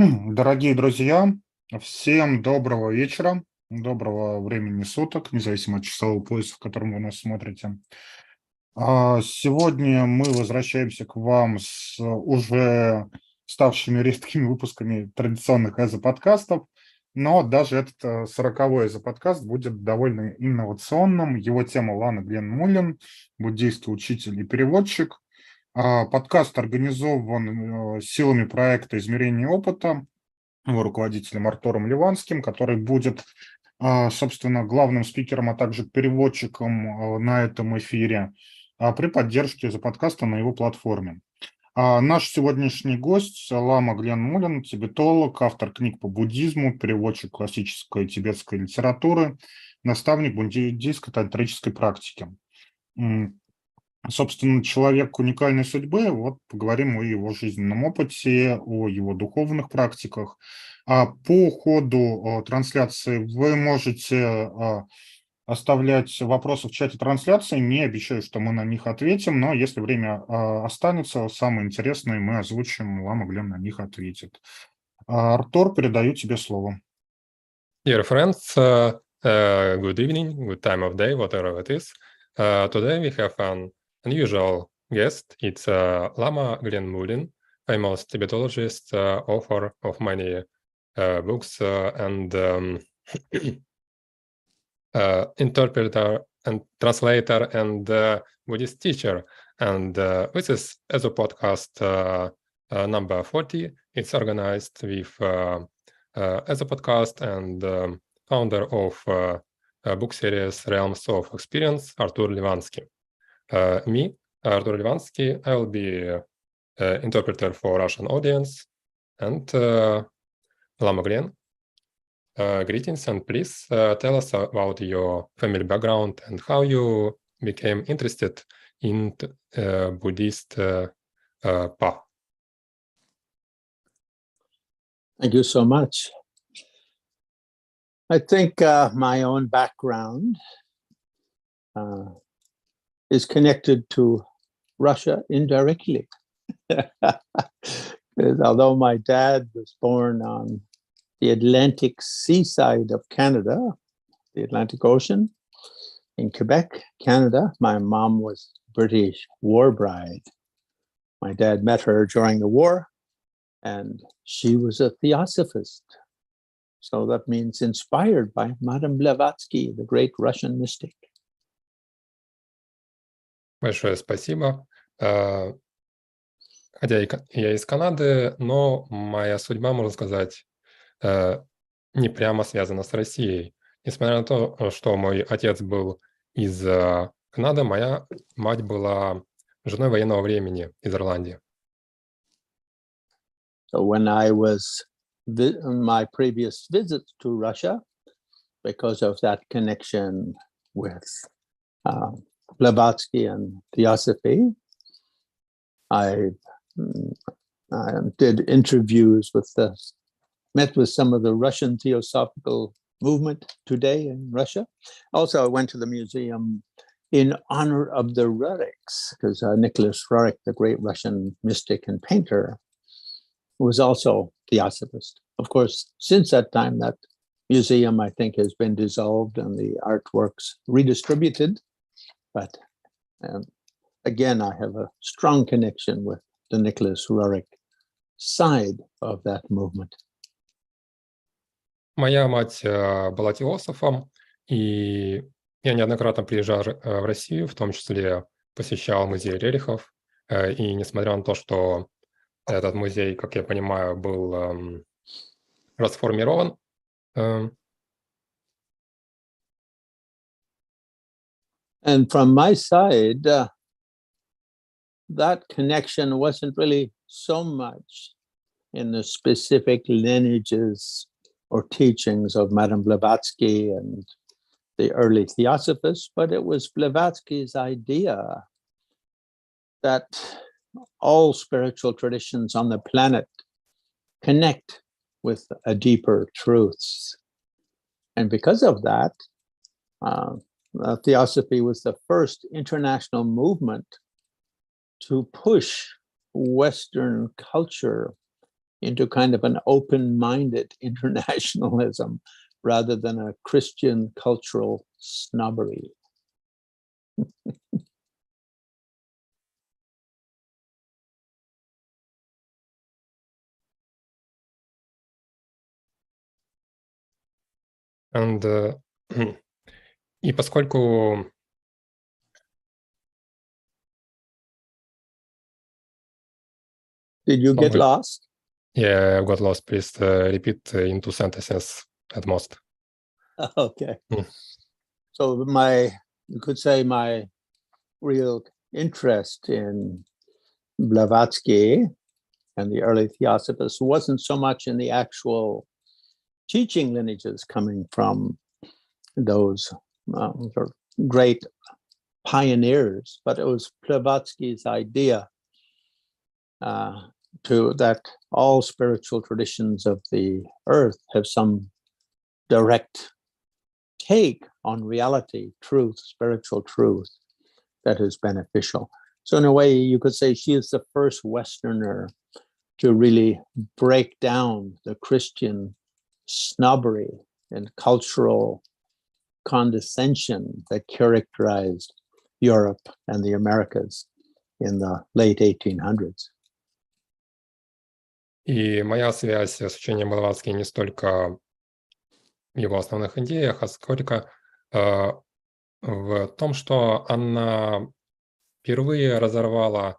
Дорогие друзья, всем доброго вечера, доброго времени суток, независимо от часового пояса, в котором вы нас смотрите. Сегодня мы возвращаемся к вам с уже ставшими редкими выпусками традиционных ЭзоПодкастов, но даже этот 40-й ЭзоПодкаст будет довольно инновационным. Его тема Лама Гленн Муллин, буддийский учитель и переводчик. Подкаст организован силами проекта «Измерения Опыта», его руководителем Артуром Ливанским, который будет, собственно, главным спикером, а также переводчиком на этом эфире при поддержке ЭзоПодкаста на его платформе. Наш сегодняшний гость Лама Гленн Муллин, тибетолог, автор книг по буддизму, переводчик классической тибетской литературы, наставник буддийской тантрической практики. Собственно, человек уникальной судьбы, вот поговорим о его жизненном опыте, о его духовных практиках. По ходу трансляции вы можете оставлять вопросы в чате трансляции, не обещаю, что мы на них ответим, но если время останется, самые интересные мы озвучим, Лама Гленн на них ответит. Артур, передаю тебе слово. Dear friends, good evening, good time of day, whatever it is. Today we have an unusual guest. It's Lama Glenn Mullin, famous Tibetologist, author of many books, and interpreter and translator and Buddhist teacher. And this is ЭзоПodcast number 40. It's organized with ЭзоПodcast and founder of book series Realms of Experience, Артуром Ливанским. Me, Артур Ливанский, I will be interpreter for Russian audience, and Lama Glenn, greetings, and please tell us about your family background and how you became interested in Buddhist path. Thank you so much. I think my own background is connected to Russia indirectly. Although my dad was born on the Atlantic seaside of Canada, the Atlantic Ocean, in Quebec, Canada, my mom was British war bride. My dad met her during the war, and she was a theosophist. So that means inspired by Madame Blavatsky, the great Russian mystic. Большое спасибо. Хотя я из Канады, но моя судьба, можно сказать, не прямо связана с Россией. Несмотря на то, что мой отец был из Канады, моя мать была женой военного времени из Ирландии. So when I was on my previous visit to Russia, because of that connection with Blavatsky and Theosophy, I did interviews met with some of the Russian Theosophical movement today in Russia. Also, I went to the museum in honor of the Ruriks, because Nicholas Rurik, the great Russian mystic and painter, was also Theosophist. Of course, since that time, that museum, I think, has been dissolved and the artworks redistributed. But again, I have a strong connection with the Nicholas Rurik side of that movement. Моя мать была теософом, и я неоднократно приезжал в Россию, в том числе посещал музей Рерихов. И несмотря на то, что этот музей, как я понимаю, был расформирован, and from my side, that connection wasn't really so much in the specific lineages or teachings of Madame Blavatsky and the early Theosophists, but it was Blavatsky's idea that all spiritual traditions on the planet connect with a deeper truths. And because of that, Theosophy was the first international movement to push Western culture into kind of an open-minded internationalism rather than a Christian cultural snobbery. And и поскольку Did you get lost? Yeah, I got lost. Please repeat in 2 sentences at most. Okay. Mm. So you could say my real interest in Blavatsky and the early Theosophists wasn't so much in the actual teaching lineages coming from those sort of great pioneers, but it was Blavatsky's idea that all spiritual traditions of the earth have some direct take on reality, truth, spiritual truth that is beneficial. So in a way, you could say she is the first Westerner to really break down the Christian snobbery and cultural condescension that characterized Europe and the Americas in the late 1800s. И моя связь с учением Блаватски не столько в его основных идеях, а сколько в том, что она впервые разорвала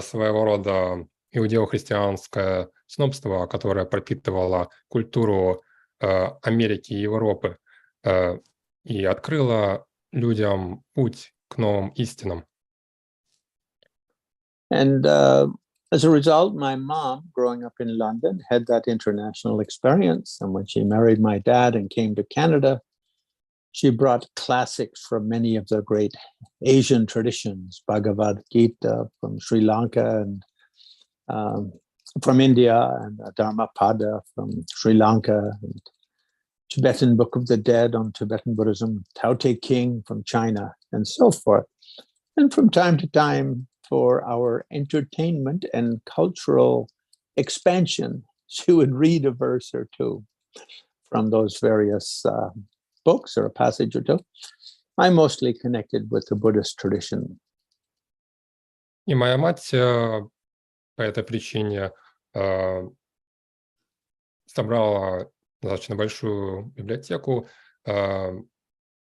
своего рода иудео-христианское снобство, которое пропитывало культуру Америки и Европы, и открыла людям путь к новым истинам. And as a result, my mom, growing up in London, had that international experience. And when she married my dad and came to Canada, she brought classics from many of the great Asian traditions, Bhagavad Gita from Sri Lanka and from India, and Dharmapada from Sri Lanka, and Tibetan Book of the Dead on Tibetan Buddhism, Tao Te King from China, and so forth. And from time to time, for our entertainment and cultural expansion, she would read a verse or two from those various books or a passage or two. I'm mostly connected with the Buddhist tradition. И моя мать по этой причине собрала достаточно большую библиотеку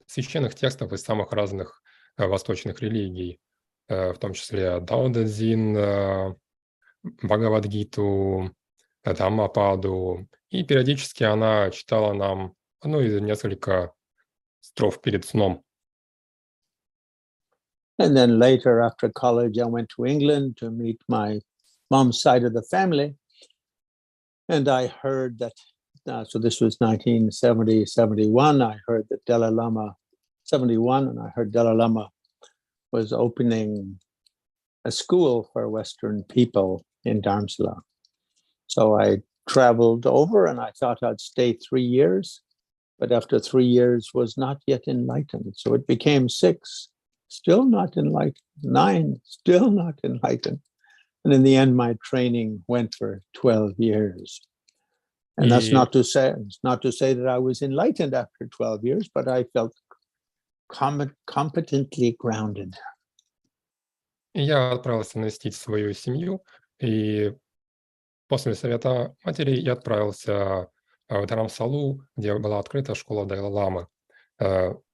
священных текстов из самых разных восточных религий, в том числе Дао-Дэ-Цзин, Бхагавад-гиту, Дhammapada. И периодически она читала нам несколько строф перед сном. And then later, after college, I went to England to meet my mom's side of the family. And I heard that, so this was 1970, 71, I heard that Dalai-lama, 71, and I heard Dalai-lama was opening a school for Western people in Dharamsala. So I traveled over and I thought I'd stay 3 years, but after 3 years was not yet enlightened. So it became 6, still not enlightened, 9, still not enlightened. And in the end, my training went for 12 years. And that's not to say that I was enlightened after 12 years, but I felt competently grounded. Я отправился навестить свою семью, и после совета матери я отправился в Dharamsalu, где была открыта школа Далай-ламы.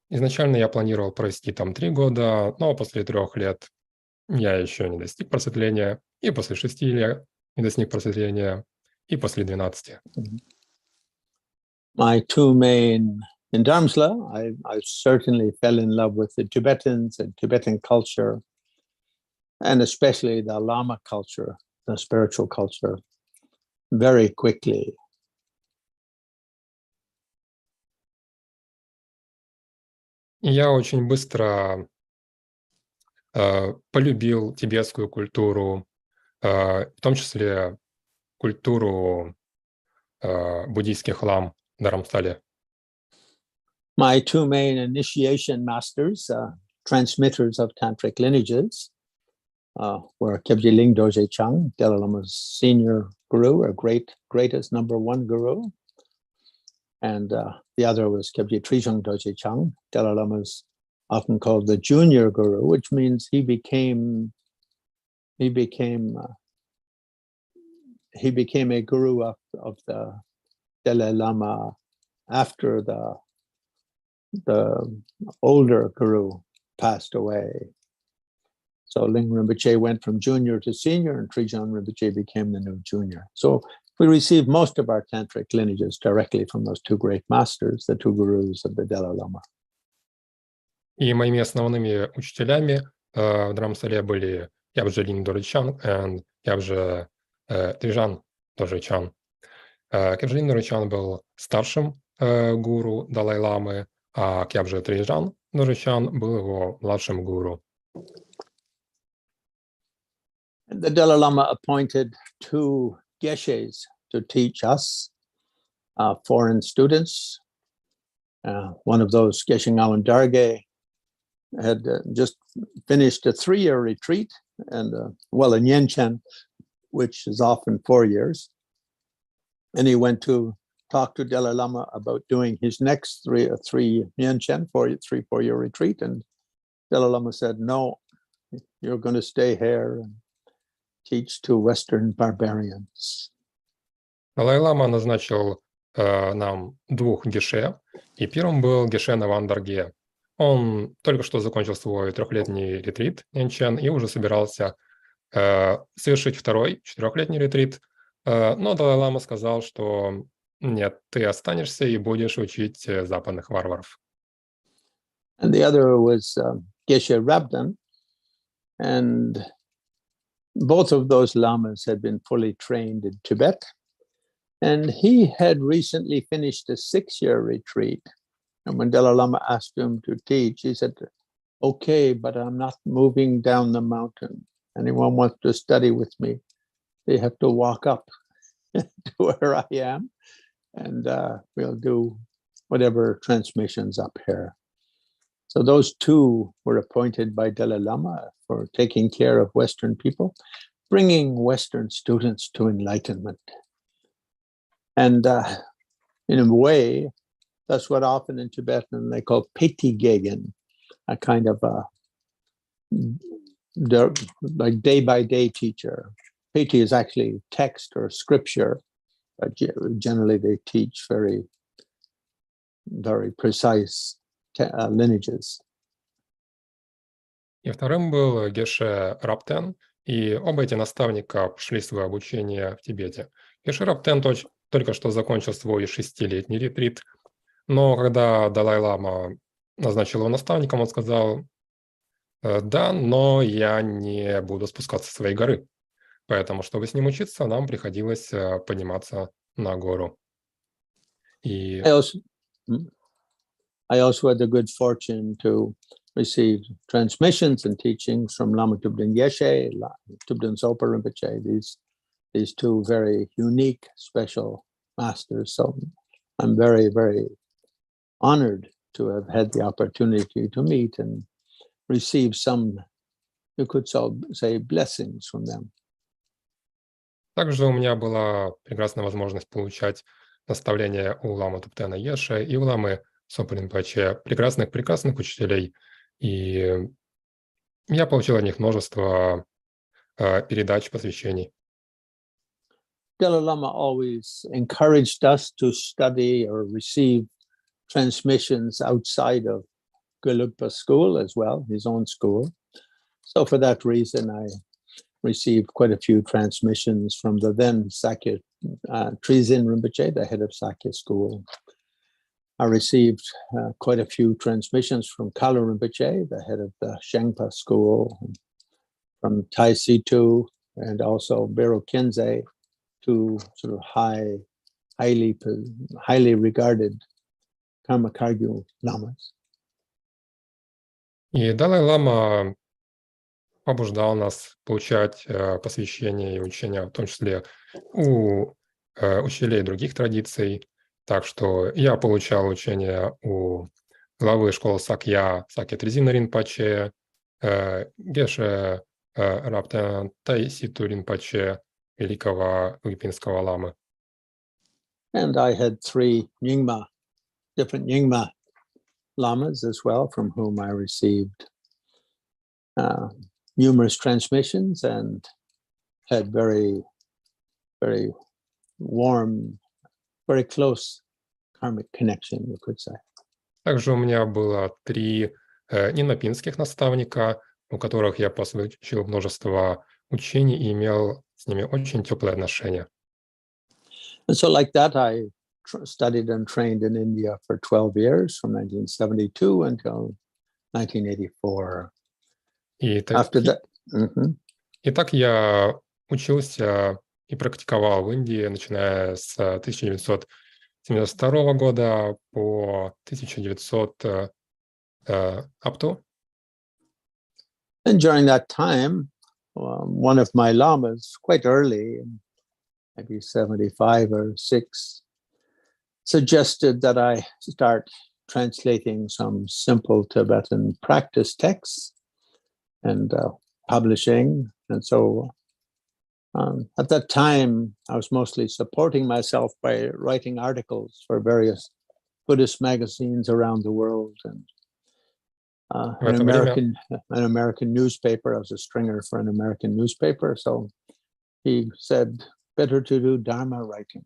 Изначально я планировал провести там 3 года, но после 3 лет я еще не достиг просветления, и после 6 лет не достиг просветления, и после 12. My two main, in Dharamsala, I certainly fell in love with the Tibetans and Tibetan culture, and especially the Lama culture, the spiritual culture, very quickly. Я очень быстро полюбил тибетскую культуру, в том числе культуру буддийских лам в Dharamsala. My two main initiation masters, transmitters of tantric lineages, where Kьябдже Линг Дорджечанг, Dalai Lama's senior guru, or greatest number one guru. And the other was Kьябдже Триджанг Дорджечанг, Dalai Lama's often called the junior guru, which means he became a guru of the Dalai Lama after the older guru passed away. So Ling Rinpoche went from junior to senior, and Trijang Rinpoche became the new junior. So we received most of our tantric lineages directly from those two great masters, the two gurus of the Dalai Lama. И моими основными учителями в Драмсале были Кьябдже Линг Дорджечанг и Кьябдже Триджанг Дорджечанг. Кьябдже Линг Дорджечанг был старшим гуру Далай-ламы, а Кьябдже Триджанг Дорджечанг был его младшим гуру. The Dalai Lama appointed two geshes to teach us, foreign students. One of those, Gese Нгаванга Даргье, had just finished a 3-year retreat, and in Yenchen, which is often 4 years. And he went to talk to Dalai Lama about doing his next 3 Yenchen, 4-year retreat. And Dalai Lama said, "No, you're going to stay here and teach to Western barbarians." Далай-лама назначил нам двух геше, и первым был Геше Нгаванга Даргье. Он только что закончил свой 3-летний ретрит Нянчен и уже собирался совершить второй 4-летний ретрит, но Далай-лама сказал, что нет, ты останешься и будешь учить западных варваров. And the other was Geshe Rabdan, and both of those lamas had been fully trained in Tibet, and he had recently finished a 6-year retreat. And when Dalai Lama asked him to teach, he said, "Okay, but I'm not moving down the mountain. Anyone wants to study with me, they have to walk up to where I am, and we'll do whatever transmissions up here." So those two were appointed by Dalai Lama for taking care of Western people, bringing Western students to enlightenment. And in a way, that's what often in Tibetan they call petigegen, a kind of like day-by-day teacher. Peti is actually text or scripture, but generally they teach very, very precise lineages. И вторым был Геше Раптен, и оба эти наставника пошли свое обучение в Тибете. Геше Раптен только что закончил свой 6-летний ретрит, но когда Далай-лама назначил его наставником, он сказал: "Да, но я не буду спускаться с своей горы". Поэтому, чтобы с ним учиться, нам приходилось подниматься на гору. И I also had the good fortune to receive transmissions and teachings from Lamы Tubtена Еше, Tubten Sopa Rinpoche, these two very unique, special masters. So I'm very, very honored to have had the opportunity to meet and receive some, you could say, blessings from them. также у меня была прекрасная возможность получать наставления у Ламы Тубтена Еше и у Ламы Сопа Ринпоче, прекрасных учителей. И я получил от них множество передач, посвящений. Dalai Lama always encouraged us to study or receive transmissions outside of Gelugpa school as well, his own school. So for that reason, I received quite a few transmissions from the then Sakья Trizina Rинпоче, the head of Sakья school. I received quite a few transmissions from Kalu Rinpoche, the head of the Shengpa school, from Tai Situ, and also Bero Khyentse, two sort of highly regarded Karma Kagyu lamas. И Далай-лама побуждал нас получать посвящения и учения, в том числе у учителей других традиций. Так что я получал учение у главы школы Сакья Тризина Ринпоче, Геше Ламы Тубтена Ринпоче, великого филиппинского ламы. And I had 3 different Nyingma lamas as well, from whom I received numerous transmissions and had very, very warm, very close karmic connection, you could say. Также у меня было 3 нинапинских наставника, у которых я получил множество учений и имел с ними очень теплые отношения. And so like that, I studied and trained in India for 12 years, from 1972 until 1984. Итак, я учился и практиковал в Индии, начиная с 1972 года по 1900 up to. And during that time, one of my lamas, quite early, maybe 75 or 6, suggested that I start translating some simple Tibetan practice texts and publishing. And so at that time, I was mostly supporting myself by writing articles for various Buddhist magazines around the world, and an American newspaper. I was a stringer for an American newspaper. So he said, better to do Dharma writing.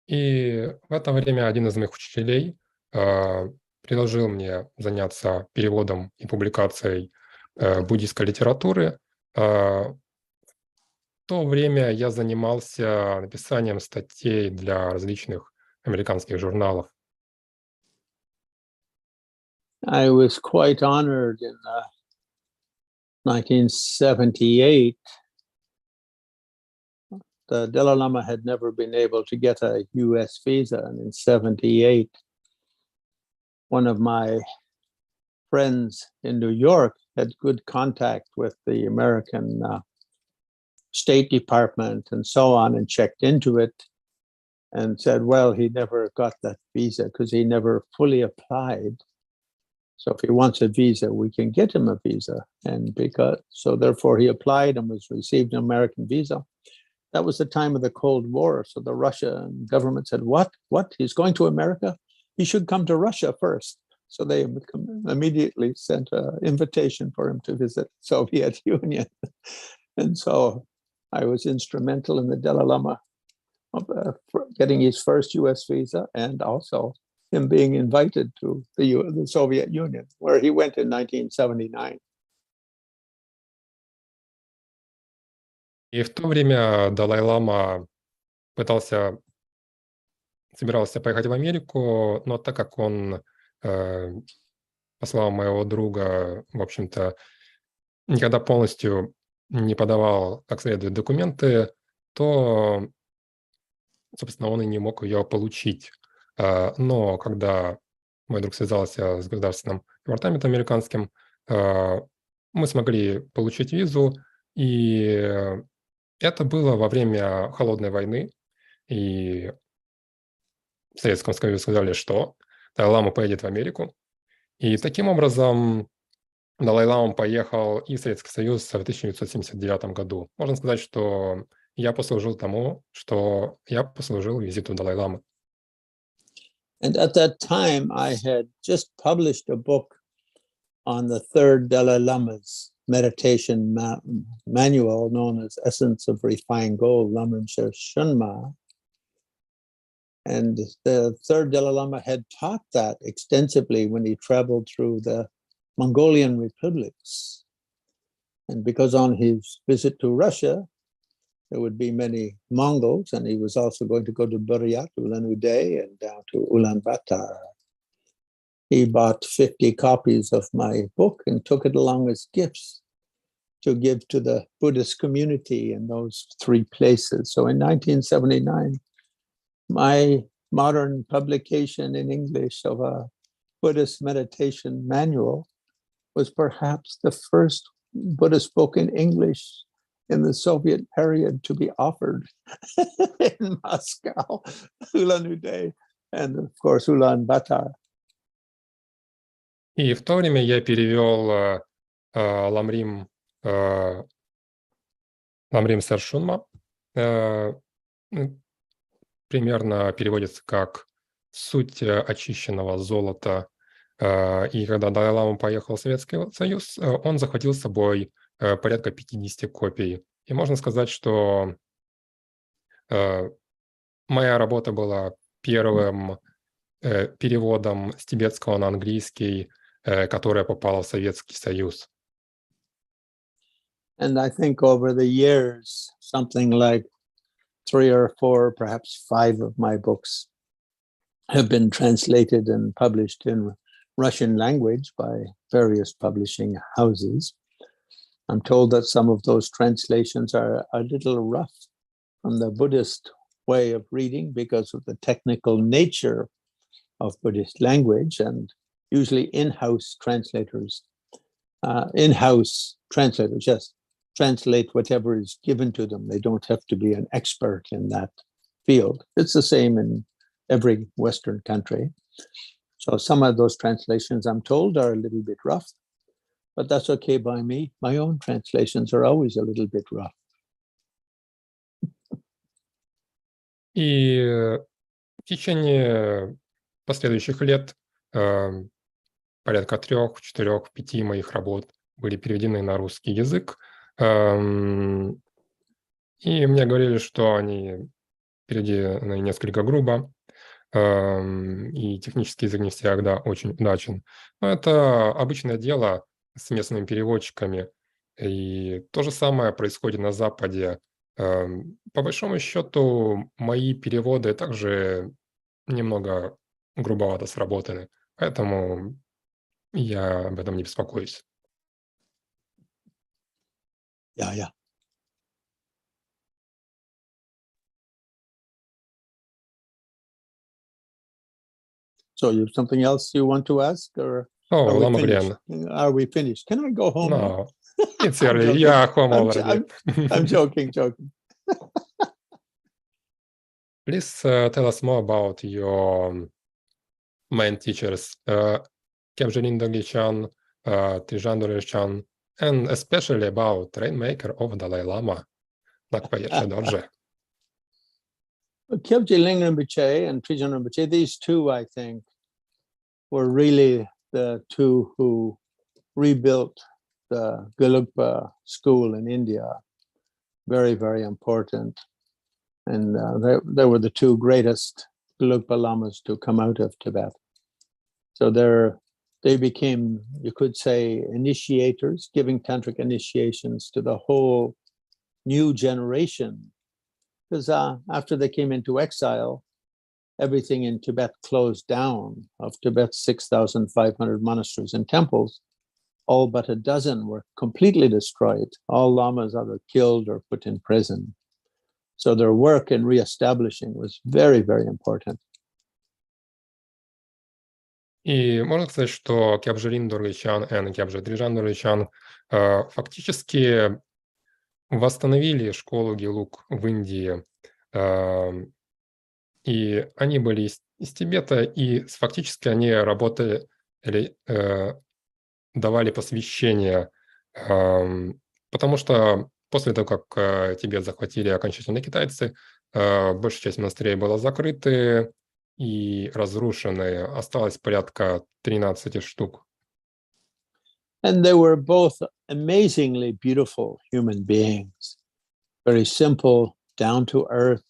И в это время один из моих учителей предложил мне заняться переводом и публикацией буддийской литературы. В то время я занимался написанием статей для различных американских журналов. I was quite honored in 1978. The Dalai Lama had never been able to get a US visa, and in 78, one of my friends in New York had good contact with the American State Department and so on, and checked into it and said, well, he never got that visa because he never fully applied. So if he wants a visa, we can get him a visa. And so therefore he applied and was received an American visa. That was the time of the Cold War. So the Russian government said, what? He's going to America? He should come to Russia first. So they immediately sent an invitation for him to visit Soviet Union. And so I was instrumental in the Dalai Lama getting his first US visa, and also him being invited to the Soviet Union, where he went in 1979. И в то время Далай-лама собирался поехать в Америку, но так как он, по словам моего друга, в общем-то, никогда полностью не подавал как следует документы, то, собственно, он и не мог ее получить. Но когда мой друг связался с государственным департаментом американским, мы смогли получить визу, и это было во время Холодной войны, и в Советском Союзе сказали, что Далай-лама поедет в Америку. И таким образом Далай-лама поехал и в Советский Союз в 1979 году. Можно сказать, что я послужил тому, что я послужил визиту Далай-ламы. And at that time, I had just published a book on the third Dalai Lama's meditation manual, known as Essence of Refined Gold, Lamrim Sher Shunma. And the third Dalai Lama had taught that extensively when he traveled through the Mongolian republics. And because on his visit to Russia, there would be many Mongols, and he was also going to go to Buryat, Ulan-Ude, and down to Ulaanbaatar. He bought 50 copies of my book and took it along as gifts to give to the Buddhist community in those 3 places. So in 1979, my modern publication in English of a Buddhist meditation manual was perhaps the first Buddhist book in English in the Soviet period to be offered in Moscow, Ulan-Ude, and of course Ulaanbaatar. И в то время я перевел Ламрим Ламрим Сершунма примерно переводится как «суть очищенного золота». И когда Далай-лама поехал в Советский Союз, он захватил с собой порядка 50 копий. И можно сказать, что моя работа была первым переводом с тибетского на английский, которая попала в Советский Союз. And I think over the years, something like 3 or 4, perhaps 5 of my books have been translated and published in Russian language by various publishing houses. I'm told that some of those translations are a little rough from the Buddhist way of reading because of the technical nature of Buddhist language, and usually in-house translators just translate whatever is given to them. They don't have to be an expert in that field. It's the same in every Western country. So some of those translations, I'm told, are a little bit rough, but that's okay by me. My own translations are always a little bit rough. И в течение последующих лет порядка 3, 4, 5 моих работ были переведены на русский язык. И мне говорили, что они переведены несколько грубо, и технический язык не всегда очень удачен. Но это обычное дело с местными переводчиками. И то же самое происходит на Западе. По большому счету, мои переводы также немного грубовато сработаны. Поэтому я об этом не беспокоюсь. Yeah. So you have something else you want to ask, or Лама Гленн. Are we finished? Can I go home? No, it's early. Yeah, home already. I'm joking. Please tell us more about your main teachers, Kьябдже Линг Дорджечанг, Триджанг Дорджечанг, and especially about rainmaker of Dalai-lama, Нгаванга Даргье. Kьябдже Lинг Rinpoche and Trijang Rinpoche, these two, I think, were really the two who rebuilt the Gelugpa school in India. Very, very important. And they were the two greatest Gelugpa lamas to come out of Tibet. So they became, you could say, initiators, giving tantric initiations to the whole new generation. Because after they came into exile, everything in Tibet closed down. Of Tibet's 6,500 monasteries and temples, all but a dozen were completely destroyed. All lamas either killed or put in prison. So their work in reestablishing was very, very important. И можно сказать, что Кьябдже Линг Дорджечанг и Кьябдже Триджанг Дорджечанг фактически восстановили школу Гелук в Индии. И они были из Тибета, и фактически они работали, давали посвящение, потому что после того, как Тибет захватили окончательно китайцы, большая часть монастырей была закрыты и разрушены. Осталось порядка 13 штук. And they were both amazingly beautiful human beings, very simple, down to earth,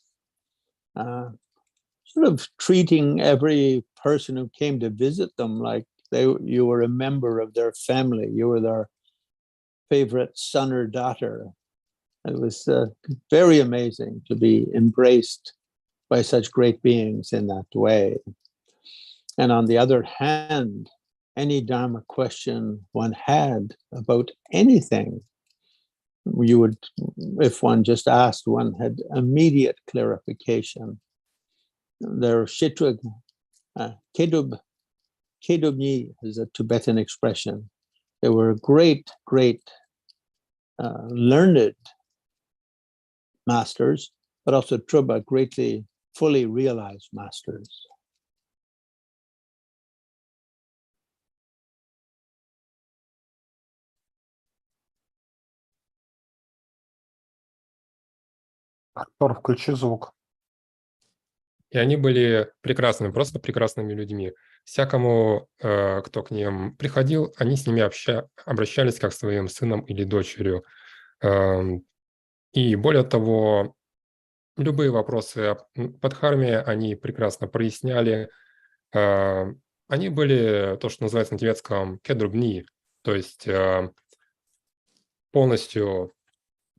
sort of treating every person who came to visit them like you were a member of their family. You were their favorite son or daughter. It was very amazing to be embraced by such great beings in that way. And on the other hand, any Dharma question one had about anything, you would, if one just asked, one had immediate clarification. Their Shitrig, Kedubni is a Tibetan expression. They were great, learned masters, but also Truba, greatly, fully realized masters. Артур, включи звук. И они были прекрасными, просто прекрасными людьми. Всякому, кто к ним приходил, они с ними обращались как с своим сыном или дочерью. И более того, любые вопросы по дхарме они прекрасно проясняли. Они были то, что называется на тибетском кедрубни, то есть полностью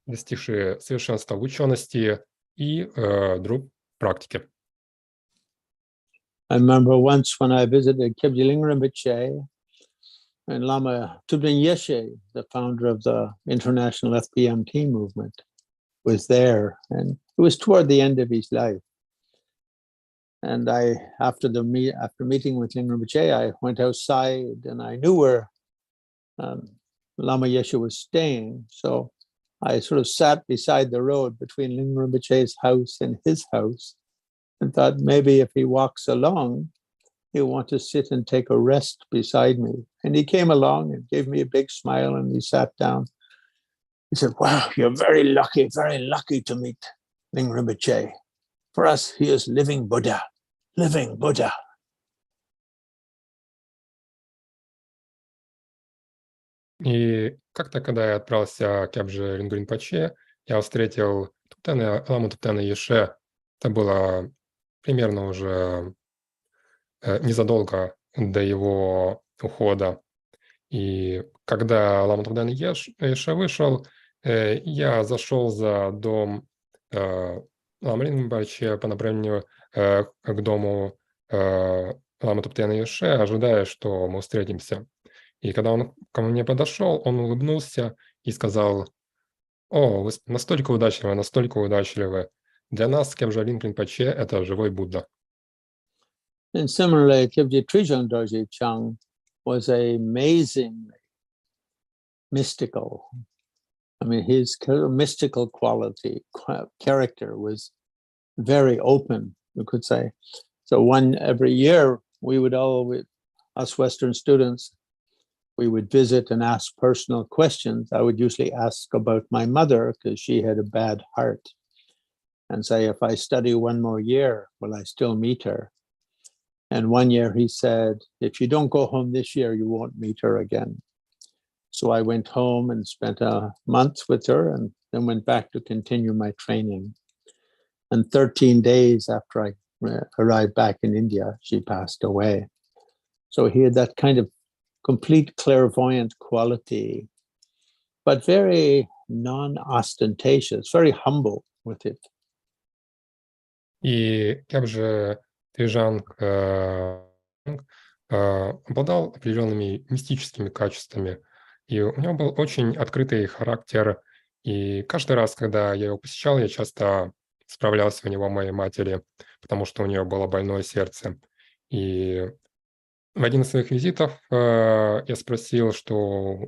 достигшие совершенства в учености и друг практики. I remember once when I visited Kьябдже Линг Rinpоче and Ламы Тубтена Еше, the founder of the international FPMT movement, was there, and it was toward the end of his life. And after meeting with Ling Rinpoche, I went outside, and I knew where Lama Yeshe was staying, so I sort of sat beside the road between Ling Rinpoche's house and his house, and thought maybe if he walks along, he'll want to sit and take a rest beside me. And he came along and gave me a big smile, and he sat down. He said, "Wow, you're very lucky to meet Ling Rinpoche. For us, he is living Buddha. Living Buddha." И как-то, когда я отправился к Кьябдже Лингу Ринпоче, я встретил Ламу Тубтена Еше. Это было примерно уже незадолго до его ухода. И когда Лама Тубтена Еше вышел, я зашел за дом Ламы Ринпоче по направлению к дому Ламы Тубтена Еше, ожидая, что мы встретимся. И когда он ко мне подошел, он улыбнулся и сказал: «О, вы настолько удачливы. Для нас Кьябдже Линг Ринпоче – это живой Будда». And similarly, Kьябдже Триджанг Дорджечанг was amazingly mystical. I mean, his mystical character was very open, you could say. So every year, us Western students, we would visit and ask personal questions. I would usually ask about my mother because she had a bad heart, and say, if I study one more year, will I still meet her? And one year he said, if you don't go home this year, you won't meet her again. So I went home and spent a month with her, and then went back to continue my training. And 13 days after I arrived back in India, she passed away. So he had that kind of complete clairvoyant quality, but very non-ostentatious, very humble with it. И Кьябдже Триджанг обладал определенными мистическими качествами, и у него был очень открытый характер. И каждый раз, когда я его посещал, я часто справлялся у него моей матери, потому что у нее было больное сердце. И в один из своих визитов я спросил, что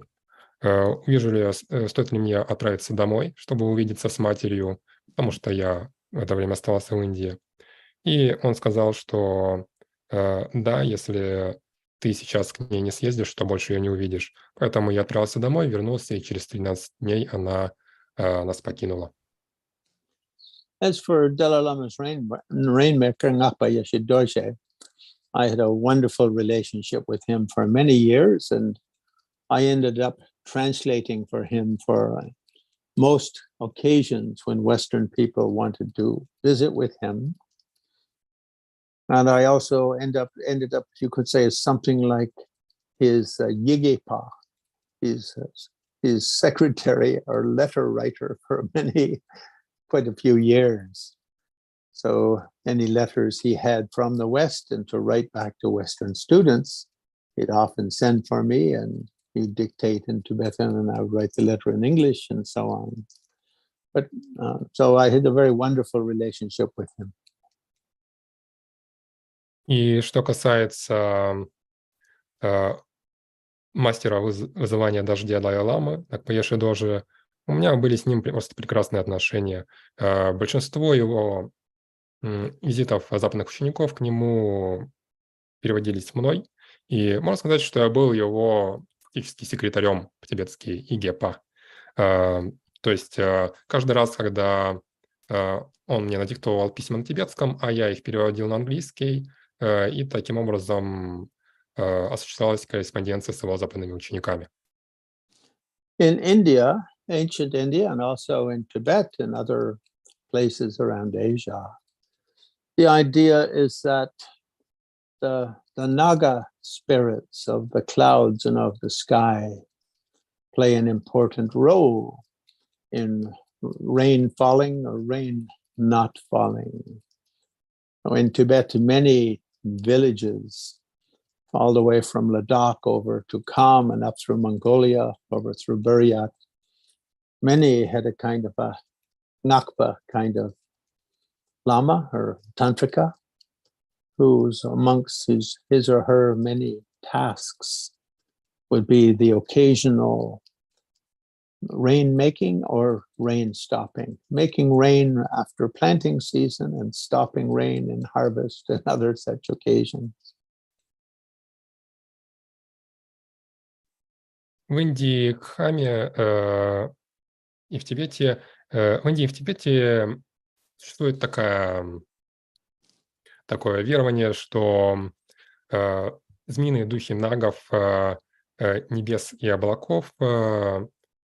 увижу ли я, стоит ли мне отправиться домой, чтобы увидеться с матерью, потому что я в это время оставался в Индии. И он сказал, что да, если ты сейчас к ней не съездишь, то больше ее не увидишь. Поэтому я отправился домой, вернулся, и через 13 дней она нас покинула. As for Dalai-lama's rainmaker, Ngapa Yeshe Dorje, I had a wonderful relationship with him for many years, and I ended up translating for him for most occasions when Western people wanted to visit with him. And I also ended up, you could say, as something like his yigepa, his secretary or letter writer for quite a few years. So any letters he had from the West and to write back to Western students, he'd often send for me, and he'd dictate in Tibetan, and I would write the letter in English, and so on. But so I had a very wonderful relationship with him. И что касается мастера вызывания дождя Далай-ламы, Еше Дорже, у меня были с ним просто прекрасные отношения. Большинство его визитов западных учеников к нему переводились мной, и можно сказать, что я был его фактически секретарем по-тибетски ИГЕПа. То есть каждый раз, когда он мне надиктовал письма на тибетском, а я их переводил на английский, и таким образом осуществлялась корреспонденция с его западными учениками. In India, ancient India, and also in Tibet and other places around Asia, the idea is that the Naga spirits of the clouds and of the sky play an important role in rain falling or rain not falling. In Tibet, many villages, all the way from Ladakh over to Kham and up through Mongolia, over through Buryat, many had a kind of a Ngakpa kind of Lama or Tantrika, who's amongst his or her many tasks would be the occasional rain making or rain stopping, making rain after planting season and stopping rain in harvest and other such occasions. В Индии, Khame и в Тибете, существует такое верование, что змеиные духи нагов, небес и облаков,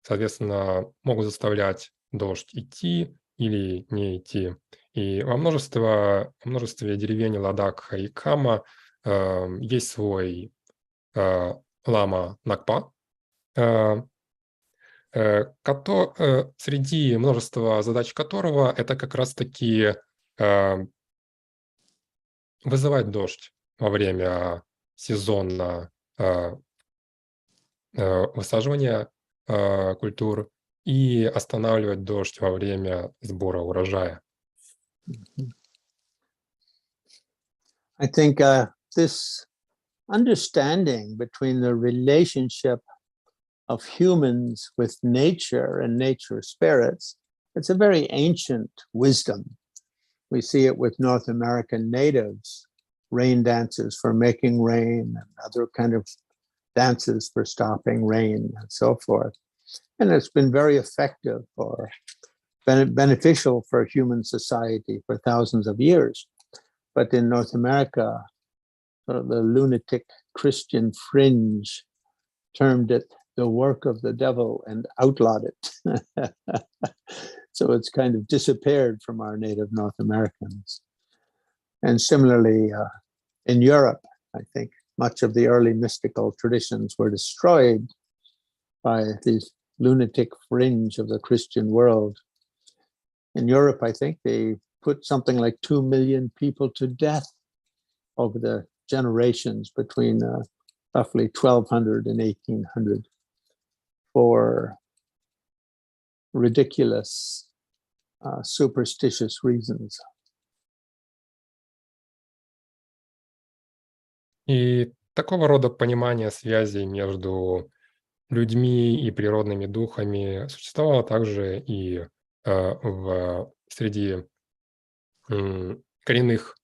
соответственно, могут заставлять дождь идти или не идти. И во множестве деревень Ладакха и Кама есть свой лама Накпа, среди множества задач которого это как раз-таки вызывать дождь во время сезона высаживания культур и останавливать дождь во время сбора урожая. I think this understanding between the relationship of humans with nature and nature spirits, it's a very ancient wisdom. We see it with North American natives, rain dances for making rain and other kind of dances for stopping rain and so forth. And it's been very effective or beneficial for human society for thousands of years. But in North America, the lunatic Christian fringe termed it the work of the devil and outlawed it. So it's kind of disappeared from our native North Americans. And similarly, in Europe, I think much of the early mystical traditions were destroyed by these lunatic fringe of the Christian world. In Europe, I think they put something like 2 million people to death over the generations between roughly 1200 and 1800 for ridiculous, superstitious reasons. И такого рода понимание связей между людьми и природными духами существовало также и среди коренных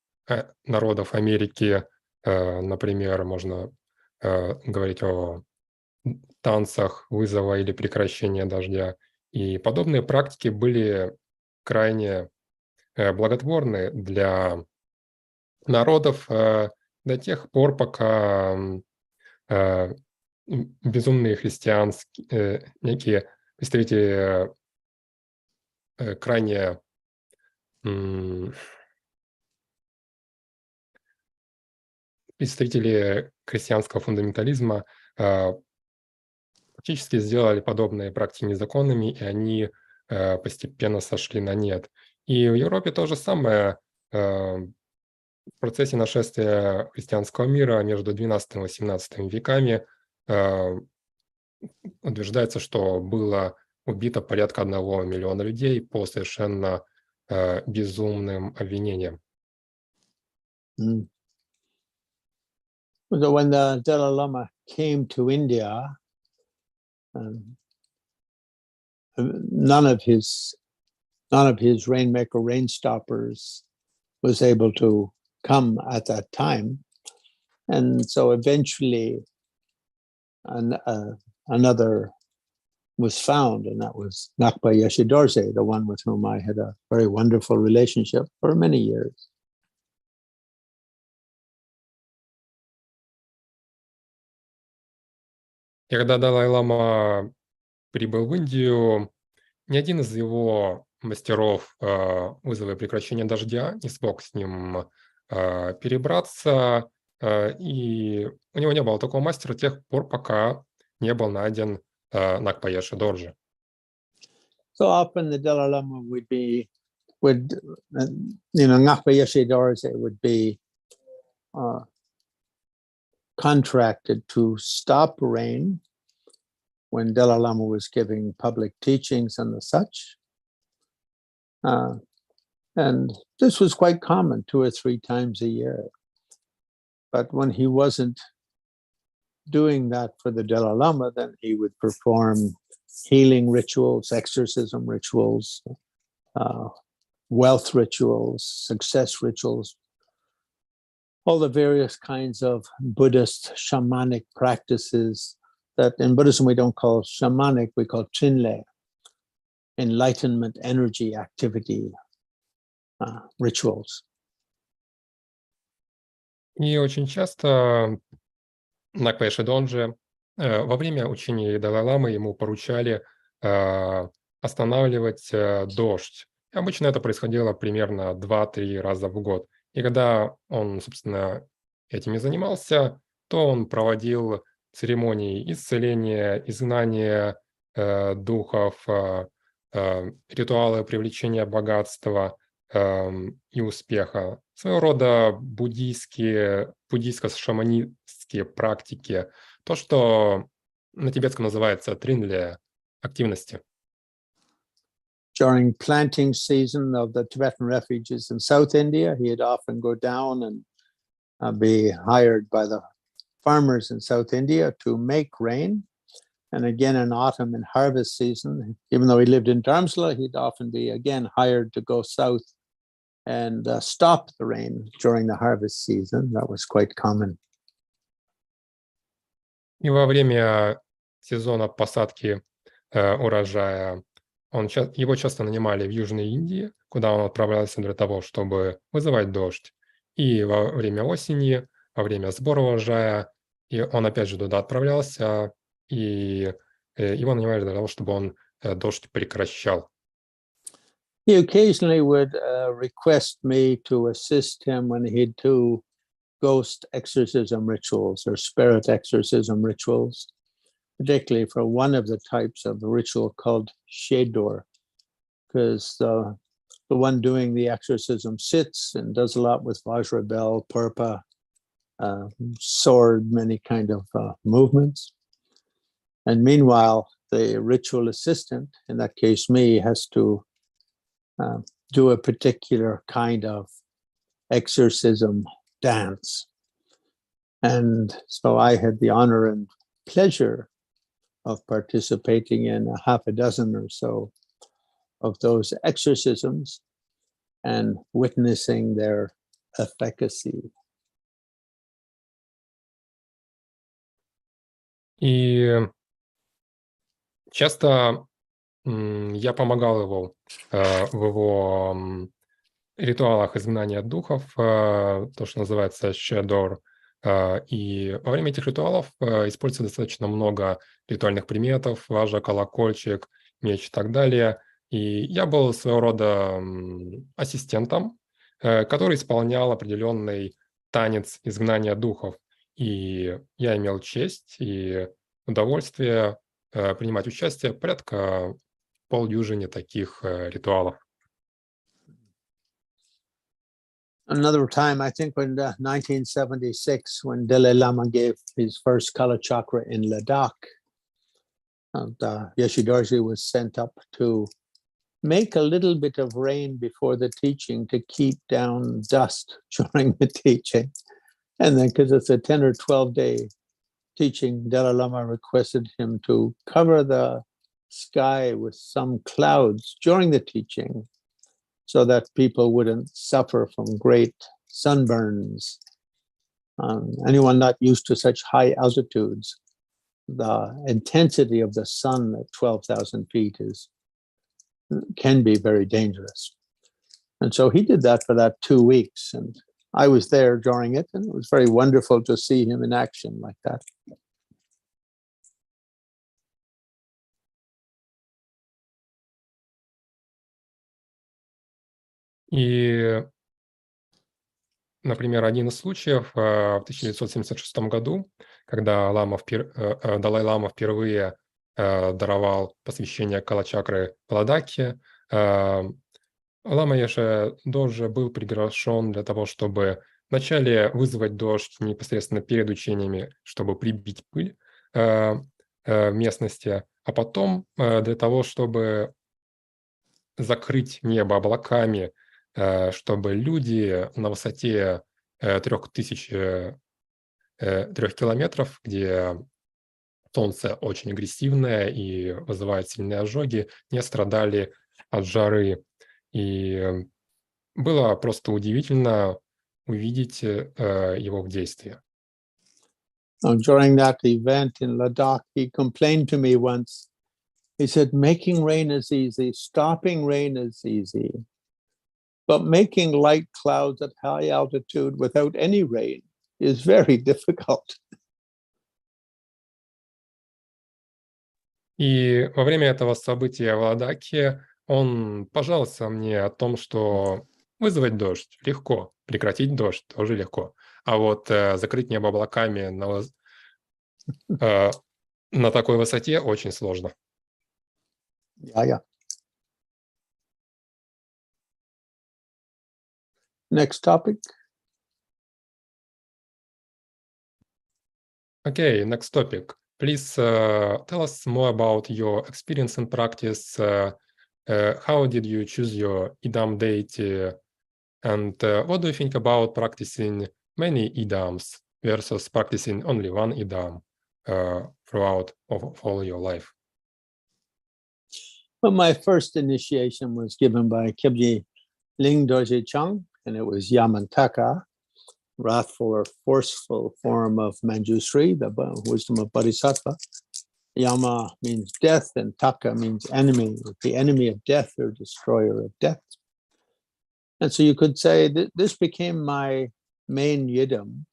народов Америки. Например, можно говорить о танцах вызова или прекращения дождя. И подобные практики были крайне благотворны для народов до тех пор, пока безумные христианские, некие представители крайне представители христианского фундаментализма фактически сделали подобные практики незаконными, и они постепенно сошли на нет. И в Европе то же самое. В процессе нашествия христианского мира между XII и XVIII веками утверждается, что было убито порядка 1 миллиона людей по совершенно безумным обвинениям. So when the Dalai Lama came to India, none of his rainmaker, rain stoppers was able to come at that time. And so eventually another was found, and that was Ngakpa Yeshe Dorje, the one with whom I had a very wonderful relationship for many years. И когда Далай-лама прибыл в Индию, ни один из его мастеров вызова и прекращения дождя не смог с ним перебраться, и у него не было такого мастера до тех пор, пока не был найден Ngakpa Yeshe Dorje. So often the Dalai Lama Ngakpa Yeshe Dorje would be contracted to stop rain when Dalai Lama was giving public teachings and the such. And this was quite common 2 or 3 times a year. But when he wasn't doing that for the Dalai Lama, then he would perform healing rituals, exorcism rituals, wealth rituals, success rituals, all the various kinds of Buddhist shamanic practices that in Buddhism we don't call shamanic, we call chinle, enlightenment, energy, activity, rituals. И очень часто Ngakpa Yeshe Dorje во время учения Далай-ламы ему поручали останавливать дождь. И обычно это происходило примерно 2-3 раза в год. И когда он, собственно, этим и занимался, то он проводил церемонии исцеления, изгнания духов, ритуалы привлечения богатства и успеха. Своего рода буддийско-шаманистские практики. То, что на тибетском называется тринле, активности. During planting season of the Tibetan refugees in South India, he'd often go down and be hired by the farmers in South India to make rain. And again in autumn and harvest season, even though he lived in Dharamsala, he'd often be again hired to go south and stop the rain during the harvest season. That was quite common. И во время сезона посадки урожая его часто нанимали в Южной Индии, куда он отправлялся для того, чтобы вызывать дождь. И во время осени, во время сбора урожая, и он опять же туда отправлялся, и его нанимали для того, чтобы он дождь прекращал. He occasionally would request me to assist him when he'd do ghost exorcism rituals or spirit exorcism rituals, particularly for one of the types of the ritual called Shedor, because the one doing the exorcism sits and does a lot with Vajra bell, purpa, sword, many kind of movements. And meanwhile, the ritual assistant, in that case me, has to do a particular kind of exorcism dance. And so I had the honor and pleasure of participating in a half a dozen or so of those exorcisms and witnessing their efficacy. И часто я помогал его в его ритуалах изгнания духов, то, что называется шедор. И во время этих ритуалов используется достаточно много ритуальных предметов, важа, колокольчик, меч и так далее. И я был своего рода ассистентом, который исполнял определенный танец изгнания духов. И я имел честь и удовольствие принимать участие в порядка полдюжине таких ритуалов. Another time, I think in 1976, when Dalai Lama gave his first Kala Chakra in Ladakh, Yeshe Dorje was sent up to make a little bit of rain before the teaching to keep down dust during the teaching. And then, because it's a 10 or 12 day teaching, Dalai Lama requested him to cover the sky with some clouds during the teaching, so that people wouldn't suffer from great sunburns. Anyone not used to such high altitudes the intensity of the sun at 12,000 feet can be very dangerous. And so he did that for that 2 weeks. And I was there during it, and it was very wonderful to see him in action like that. И, например, один из случаев в 1976 году, когда Далай-лама впервые даровал посвящение Калачакры Ладакхе, Лама Еше Дорже был приглашен для того, чтобы вначале вызвать дождь непосредственно перед учениями, чтобы прибить пыль в местности, а потом для того, чтобы закрыть небо облаками, чтобы люди на высоте 3000 километров, где солнце очень агрессивное и вызывает сильные ожоги, не страдали от жары. И было просто удивительно увидеть его в действии. During that event in Ladakh, he complained to me once. He said, making rain is easy, stopping rain is easy. But making light clouds at high altitude without any rain is very difficult. И во время этого события в Ладакхе он пожаловался мне о том, что вызвать дождь легко, прекратить дождь тоже легко. А вот закрыть небо облаками на такой высоте очень сложно. Yeah. Next topic. Okay, next topic. Please tell us more about your experience and practice. How did you choose your idam deity? And what do you think about practicing many idams versus practicing only one idam throughout all your life? Well, my first initiation was given by Kьябдже Линг Дорджечанг, and it was Yamantaka, wrathful or forceful form of Manjushri, the wisdom of Bodhisattva. Yama means death, and Taka means enemy, the enemy of death or destroyer of death. And so you could say that this became my main yidam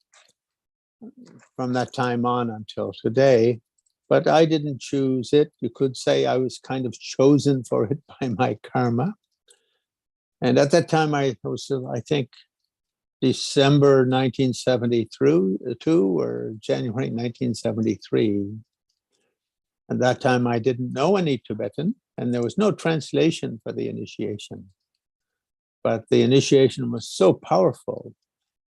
from that time on until today, but I didn't choose it. You could say I was kind of chosen for it by my karma. And at that time, I think, December 1972 or January 1973. At that time, I didn't know any Tibetan, and there was no translation for the initiation. But the initiation was so powerful.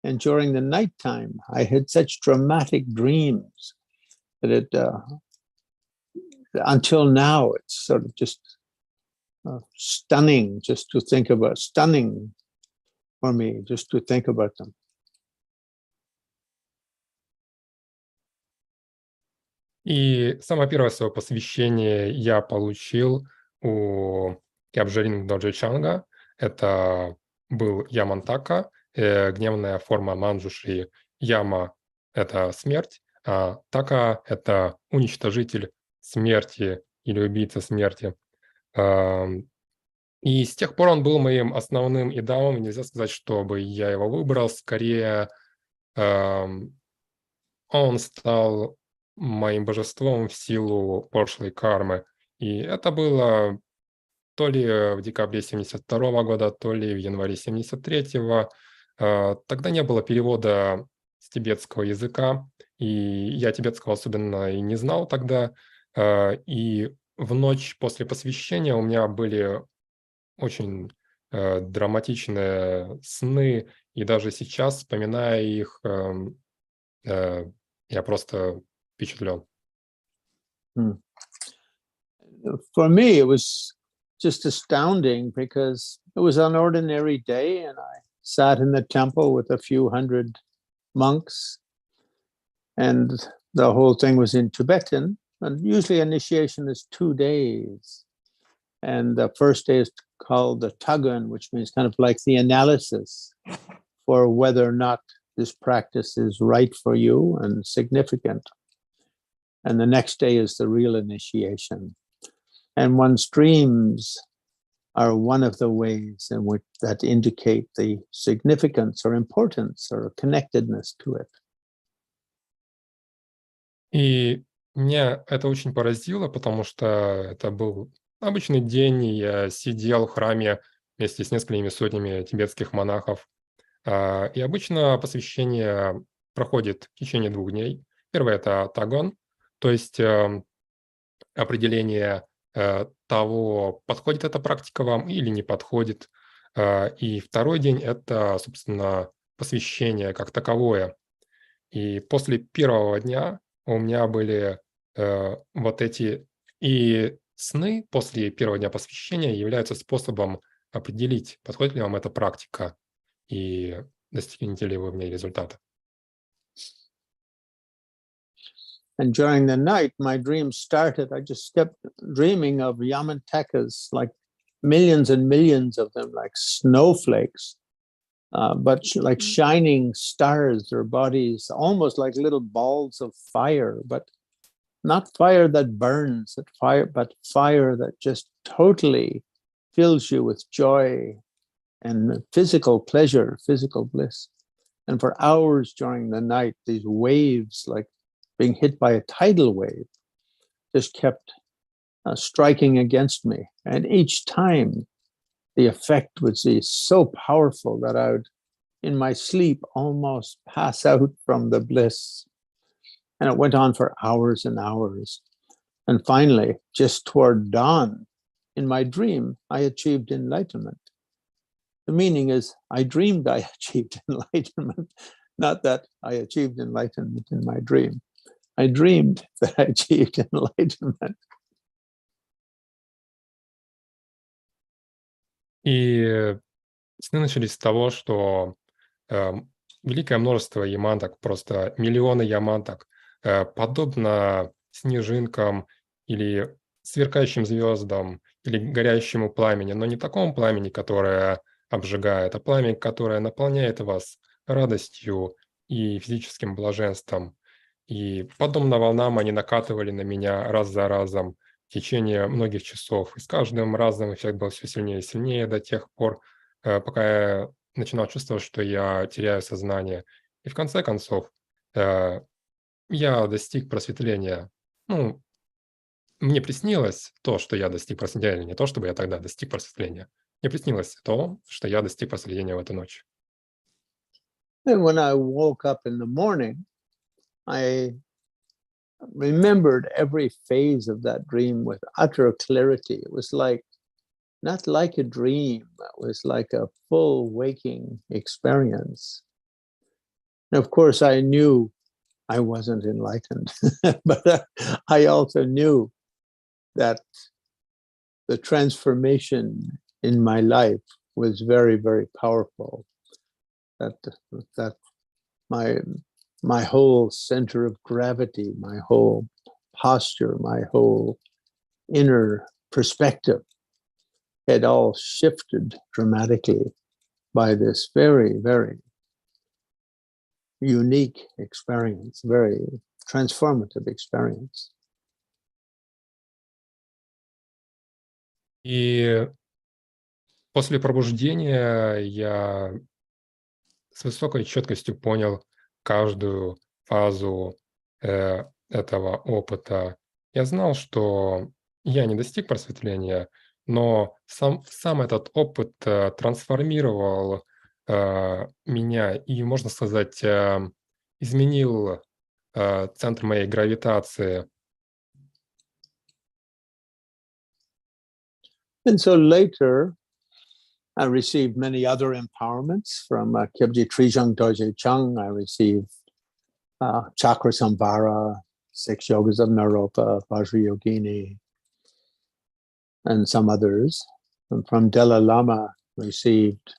And during the nighttime, I had such dramatic dreams that it, until now, it's sort of just stunning just to think about, stunning for me just to think about them. И самое первое свое посвящение я получил у Кьябдже Линг Дорджечанга. Это был Ямантака, гневная форма Манджушри. Яма — это смерть, а Така — это уничтожитель смерти или убийца смерти. И с тех пор он был моим основным идамом. Нельзя сказать, чтобы я его выбрал. Скорее, он стал моим божеством в силу прошлой кармы. И это было то ли в декабре 1972 года, то ли в январе 1973. Тогда не было перевода с тибетского языка, и я тибетского особенно и не знал тогда. И в ночь после посвящения у меня были очень драматичные сны, и даже сейчас, вспоминая их, я просто впечатлен. For me, it was just astounding because it was an ordinary day, and I sat in the temple with a few hundred monks, and the whole thing was in Tibetan. And usually initiation is 2 days. And the first day is called the Tagun, which means kind of like the analysis for whether or not this practice is right for you and significant. And the next day is the real initiation. And one's dreams are one of the ways in which that indicate the significance or importance or connectedness to it. И меня это очень поразило, потому что это был обычный день, и я сидел в храме вместе с несколькими сотнями тибетских монахов. И обычно посвящение проходит в течение 2 дней. Первое – это тагон, то есть определение того, подходит эта практика вам или не подходит. И второй день – это, собственно, посвящение как таковое. И после первого дня у меня были вот эти... И сны после первого дня посвящения являются способом определить, подходит ли вам эта практика и достигнете ли вы в ней результата. And during the night, my dreams started. I just kept dreaming of yamantakas, like millions and millions of them, like snowflakes, but like shining stars, their bodies almost like little balls of fire, but not fire that burns, but fire that just totally fills you with joy and physical pleasure, physical bliss. And for hours during the night, these waves, like being hit by a tidal wave, just kept striking against me. And each time the effect would be so powerful that I would, in my sleep, almost pass out from the bliss. And it went on for hours and hours. And finally, just toward dawn, in my dream, I achieved enlightenment. The meaning is, I dreamed I achieved enlightenment, not that I achieved enlightenment in my dream. I dreamed that I achieved enlightenment. И сны начались с того, что великое множество яманток, просто миллионы яманток, подобно снежинкам или сверкающим звездам или горящему пламени, но не такому пламени, которое обжигает, а пламя, которое наполняет вас радостью и физическим блаженством. И подобно волнам они накатывали на меня раз за разом в течение многих часов. И с каждым разом эффект был все сильнее и сильнее до тех пор, пока я начинал чувствовать, что я теряю сознание. И в конце концов я достиг просветления. Ну, мне приснилось то, что я достиг просветления, не то, чтобы я тогда достиг просветления. Мне приснилось то, что я достиг просветления в эту ночь. And when I woke up in the morning, I remembered every phase of that dream with utter clarity. It was like, not like a dream, it was like a full waking experience. And of course, I knew I wasn't enlightened, but I also knew that the transformation in my life was very, very powerful. That my whole center of gravity, my whole posture, my whole inner perspective had all shifted dramatically by this very, very unique experience, very transformative experience. И после пробуждения я с высокой четкостью понял каждую фазу этого опыта. Я знал, что я не достиг просветления, но сам этот опыт трансформировал меня и, можно сказать, изменил центр моей гравитации. And so later, I received many other empowerments from Kьябдже Триджанг Дорджечанг. I received Chakra Samvara, 6 Yogas of Naropa, Vajrayogini, and some others. And from Dalai-lama, received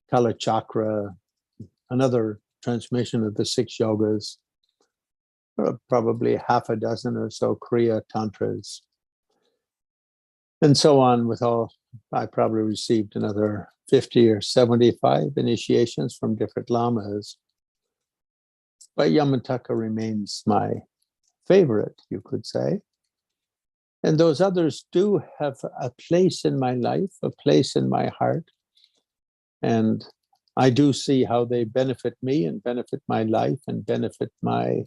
Kala Chakra, another transmission of the 6 Yogas, probably half a dozen or so Kriya Tantras. And so on with all, I probably received another 50 or 75 initiations from different lamas. But Yamantaka remains my favorite, you could say. And those others do have a place in my life, a place in my heart. And I do see how they benefit me and benefit my life and benefit my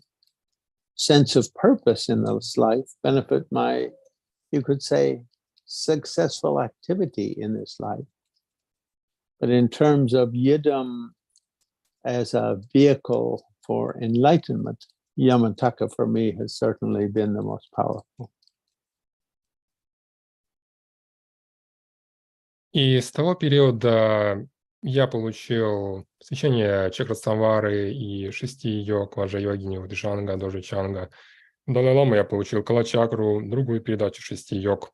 sense of purpose in this life, benefit my, you could say, successful activity in this life. But in terms of Yidam as a vehicle for enlightenment, Yamataka for me has certainly been the most powerful. И с того периода я получил священие Чакрасамвары и 6 йог, Ваджа-йогини, Дджанга, Дорджечанга. Далай-ламы я получил Калачакру, другую передачу 6 йог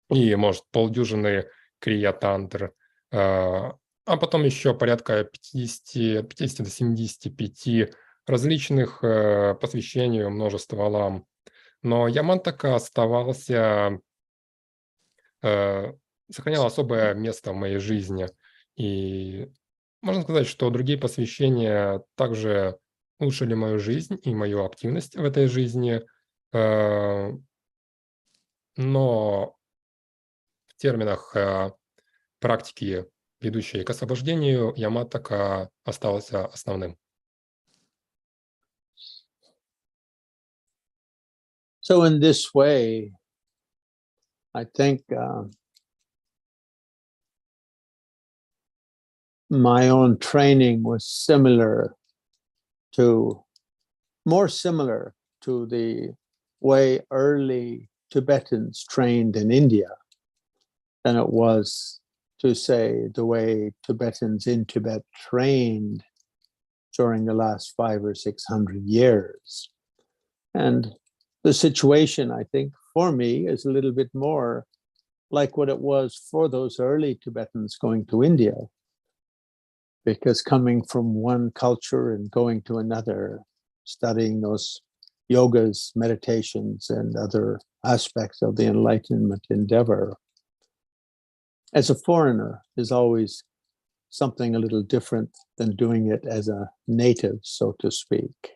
и, может, полдюжины крия-тантр, а потом еще порядка 50 до 75 различных посвящений, множество лам. Но Ямантака оставался, сохранял особое место в моей жизни. И можно сказать, что другие посвящения также улучшили мою жизнь и мою активность в этой жизни. Но в терминах практики, ведущей к освобождению, Ямантака остался основным. So in this way, I think my own training was more similar to the way early Tibetans trained in India than it was to say the way Tibetans in Tibet trained during the last 500 or 600 years. And the situation, I think, for me is a little bit more like what it was for those early Tibetans going to India. Because coming from one culture and going to another, studying those yogas, meditations, and other aspects of the enlightenment endeavor, as a foreigner is always something a little different than doing it as a native, so to speak.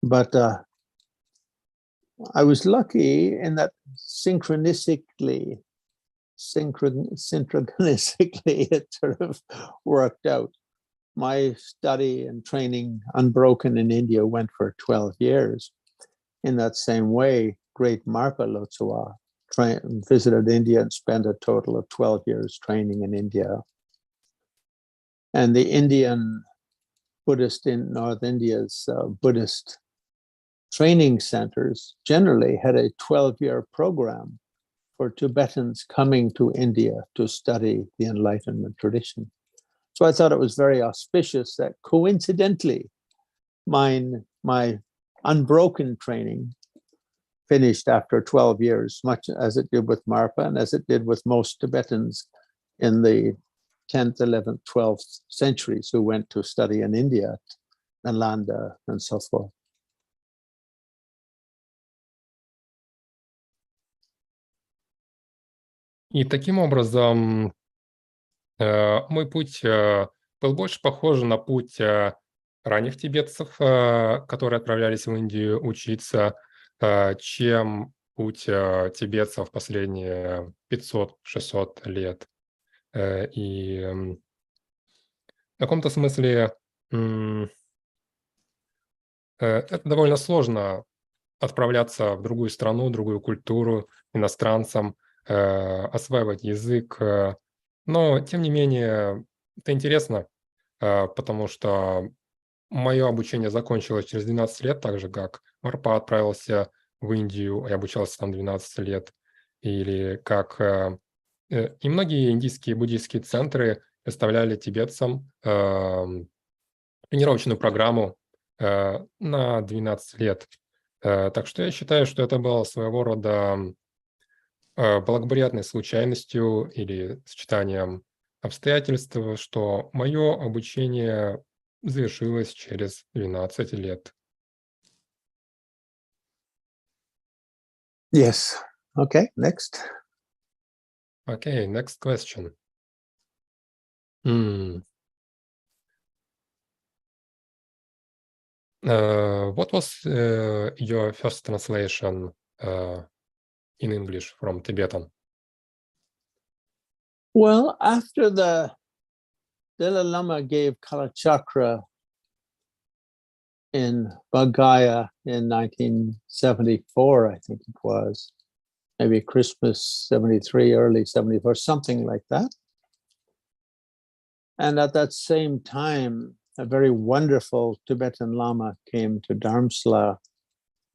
But I was lucky in that synchronistically it sort of worked out. My study and training unbroken in India went for 12 years. In that same way, great Marpa Lotsawa visited India and spent a total of 12 years training in India. And the Indian Buddhist in North India's Buddhist training centers generally had a 12-year program for Tibetans coming to India to study the Enlightenment tradition. So I thought it was very auspicious that coincidentally, my unbroken training finished after 12 years, much as it did with Marpa and as it did with most Tibetans in the 10th, 11th, 12th centuries who went to study in India, Nalanda, and so forth. И таким образом мой путь был больше похож на путь ранних тибетцев, которые отправлялись в Индию учиться, чем путь тибетцев последние 500-600 лет. И в каком-то смысле это довольно сложно отправляться в другую страну, другую культуру, иностранцам, осваивать язык. Но, тем не менее, это интересно, потому что мое обучение закончилось через 12 лет, так же, как Марпа отправился в Индию и обучался там 12 лет. Или как и многие индийские буддийские центры представляли тибетцам тренировочную программу на 12 лет. Так что я считаю, что это было своего рода благоприятной случайностью или сочетанием обстоятельств, что мое обучение завершилось через 12 лет. Yes. Okay, next. Okay, next question. What was your first translation in English from Tibetan? Well, after the Dalai-lama gave Kalachakra in Bodh in 1974, I think it was, maybe Christmas 73, early 74, something like that. And at that same time, a very wonderful Tibetan Lama came to Dharamsala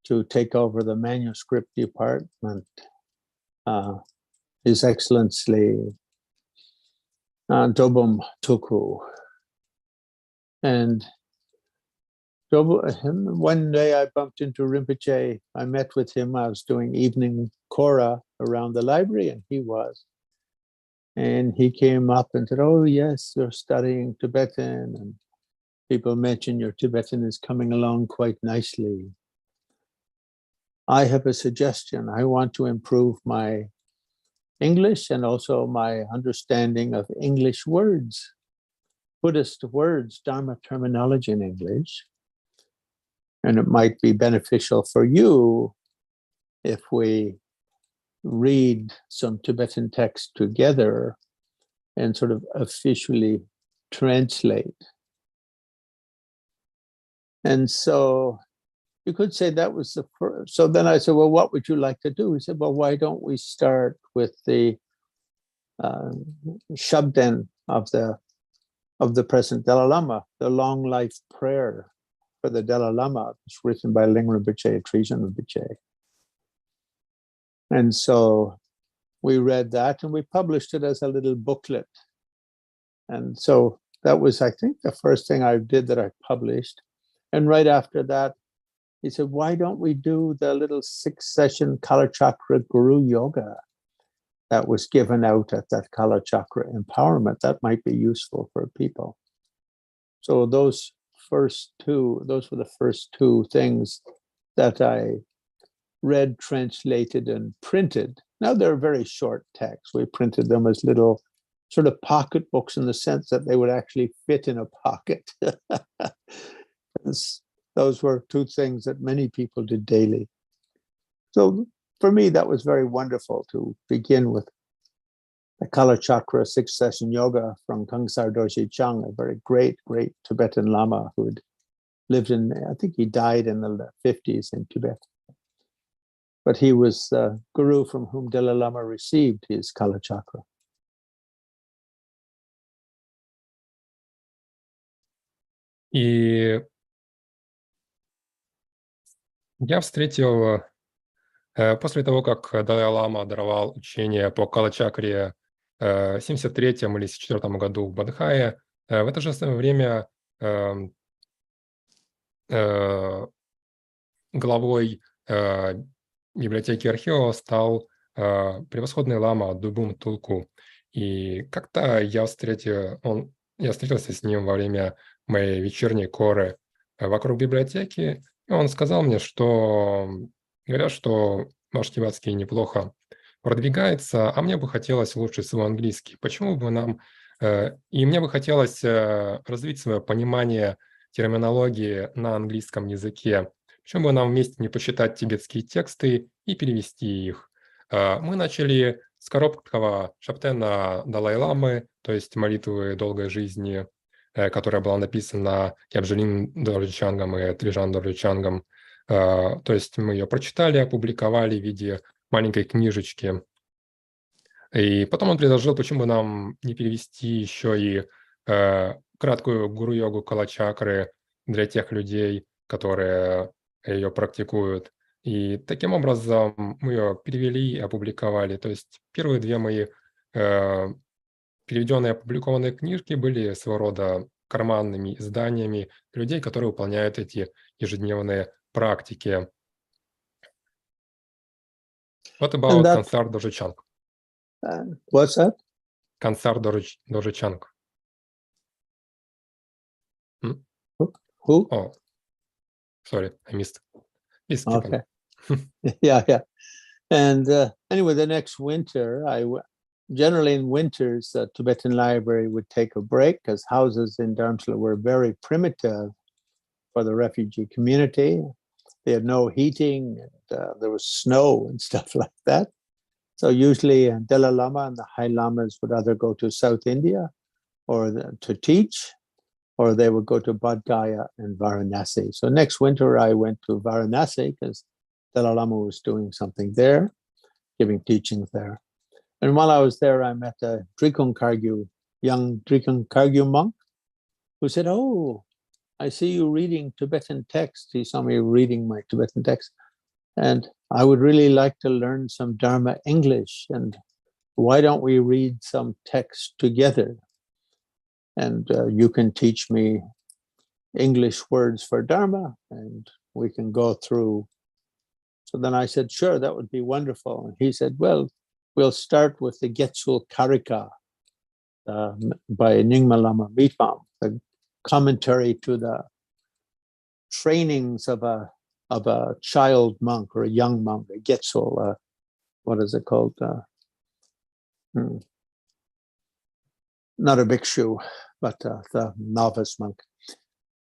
to take over the manuscript department. His Excellency Dobum Tuku. And one day I bumped into Rinpoche. I met with him. I was doing evening Kora around the library, and he was. And he came up and said, "Oh, yes, you're studying Tibetan. And people mention your Tibetan is coming along quite nicely. I have a suggestion. I want to improve my English and also my understanding of English words, Buddhist words, Dharma terminology in English. And it might be beneficial for you if we read some Tibetan text together and sort of officially translate." And so you could say that was the first. So then I said, "Well, what would you like to do?" He said, "Well, why don't we start with the Shabden of the present Dalai Lama, the long life prayer for the Dalai Lama. It's written by Ling Rinpoche, Trijang Rinpoche." And so we read that and we published it as a little booklet. And so that was, I think, the first thing I did that I published. And right after that, he said, "Why don't we do the little 6-session Kalachakra Guru Yoga that was given out at that Kalachakra empowerment? That might be useful for people." So those were the first two things that I read, translated, and printed. Now they're very short texts. We printed them as little sort of pocket books in the sense that they would actually fit in a pocket. Those were two things that many people did daily. So for me, that was very wonderful to begin with the Kalachakra 6-session yoga from Khangsar Dorje Chang, a very great Tibetan Lama who had lived in, I think he died in the 50s in Tibet. But he was the guru from whom Dalai Lama received his Kalachakra. И я встретил, после того, как Далай-лама даровал учение по Калачакре в 73-м или 74-м году в Бодхае, в это же самое время главой библиотеки архива стал превосходный лама Дубум Тулку. И как-то я встретился с ним во время моей вечерней коры вокруг библиотеки, и он сказал мне, что говорят, что ваш тибетский неплохо продвигается, а мне бы хотелось улучшить свой английский. Почему бы нам... И мне бы хотелось развить свое понимание терминологии на английском языке. Почему бы нам вместе не посчитать тибетские тексты и перевести их? Мы начали с короткого шаптена Далай-ламы, то есть молитвы долгой жизни, которая была написана Кьябдже Линг Дорджечангом и Триджангом Дорджечангом. То есть мы ее прочитали, опубликовали в виде маленькой книжечки. И потом он предложил, почему бы нам не перевести еще и краткую гуру-йогу Калачакры для тех людей, которые ее практикуют. И таким образом мы ее перевели и опубликовали. То есть первые две мои переведенные и опубликованные книжки были своего рода карманными изданиями людей, которые выполняют эти ежедневные практики. What about Khangsar Dorje-chang? What's that? Khangsar Dorje-chang. Who? Oh, sorry, I missed. Okay. Yeah. And anyway, the next winter, generally in winters, the Tibetan library would take a break because houses in Dharamsala were very primitive. for the refugee community. They had no heating, and there was snow and stuff like that. So usually Dalai-lama and the High Lamas would either go to South India to teach, or they would go to Bodh Gaya and Varanasi. So next winter I went to Varanasi because Dalai-lama was doing something there, giving teachings there. And while I was there, I met a young Drikung Kagyu monk who said, "Oh, I see you reading Tibetan text." He saw me reading my Tibetan text. "And I would really like to learn some Dharma English. And why don't we read some text together? And you can teach me English words for Dharma, and we can go through." So then I said, "Sure, that would be wonderful." And he said, "Well, we'll start with the Getsul Karika by Nyingma Lama Mipam, the commentary to the trainings of a child monk or a young monk, a Getsul, what is it called? Not a bhikshu, but the novice monk."